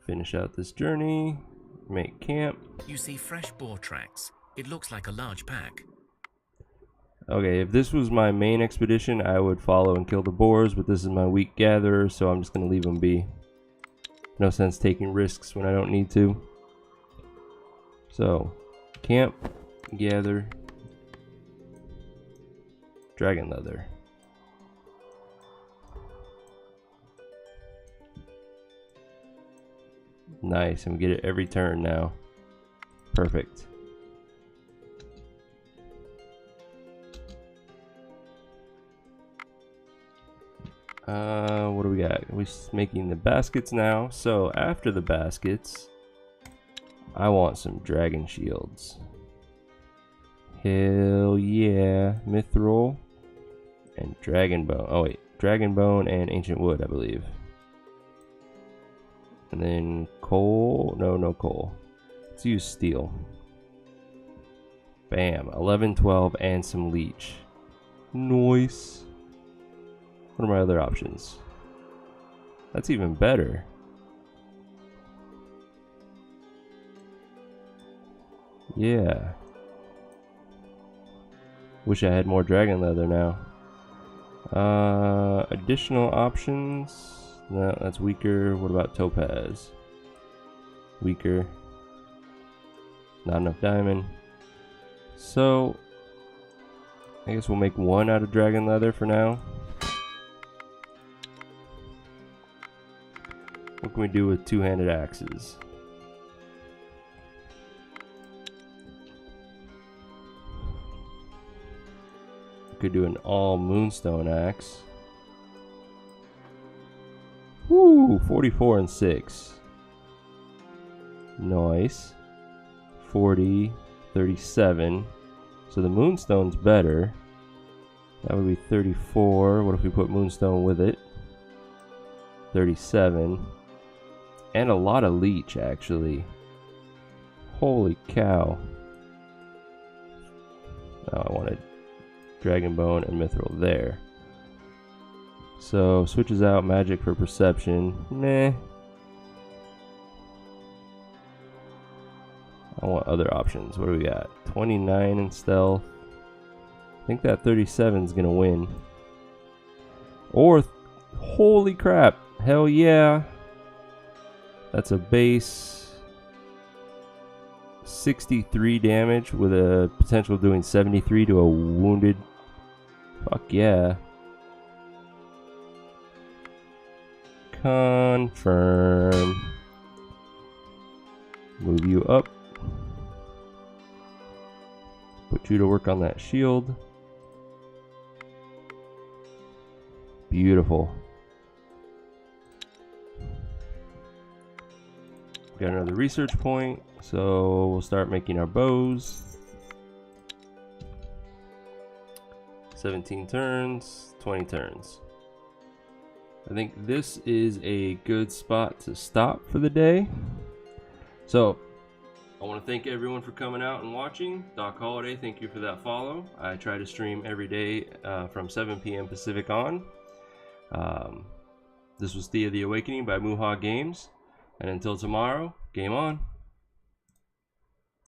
Finish out this journey, make camp. You see fresh boar tracks. It looks like a large pack. Okay, if this was my main expedition, I would follow and kill the boars, but this is my weak gatherer, so I'm just going to leave them be. No sense taking risks when I don't need to. So, camp, gather, dragon leather. Nice, and we get it every turn now. Perfect. What do we got? We're making the baskets now. So after the baskets, I want some dragon shields. Hell yeah. Mithril and dragon bone. Oh wait, dragon bone and ancient wood, I believe. And then coal. No coal. Let's use steel. Bam. 11, 12, and some leech. Nice. What are my other options? That's even better. Yeah. Wish I had more dragon leather now. Additional options. No, that's weaker. What about topaz? Weaker. Not enough diamond. So, I guess we'll make one out of dragon leather for now. What can we do with two-handed axes? Could do an all moonstone axe. Woo, 44 and 6. Nice. 40, 37. So the moonstone's better. That would be 34. What if we put Moonstone with it? 37. And a lot of leech, actually. Holy cow. Oh, I wanted Dragon Bone and Mithril there. So, switches out magic for perception. Meh. I want other options. What do we got? 29 in stealth. I think that 37 is going to win. Or, holy crap. Hell yeah. That's a base 63 damage with a potential of doing 73 to a wounded. Fuck yeah. Confirm. Move you up. Put you to work on that shield. Beautiful. Got another research point, so we'll start making our bows. 17 turns, 20 turns. I think this is a good spot to stop for the day. So, I want to thank everyone for coming out and watching. Doc Holiday, thank you for that follow. I try to stream every day from 7 p.m. Pacific on. This was Thea the Awakening by Muha Games. And until tomorrow, game on.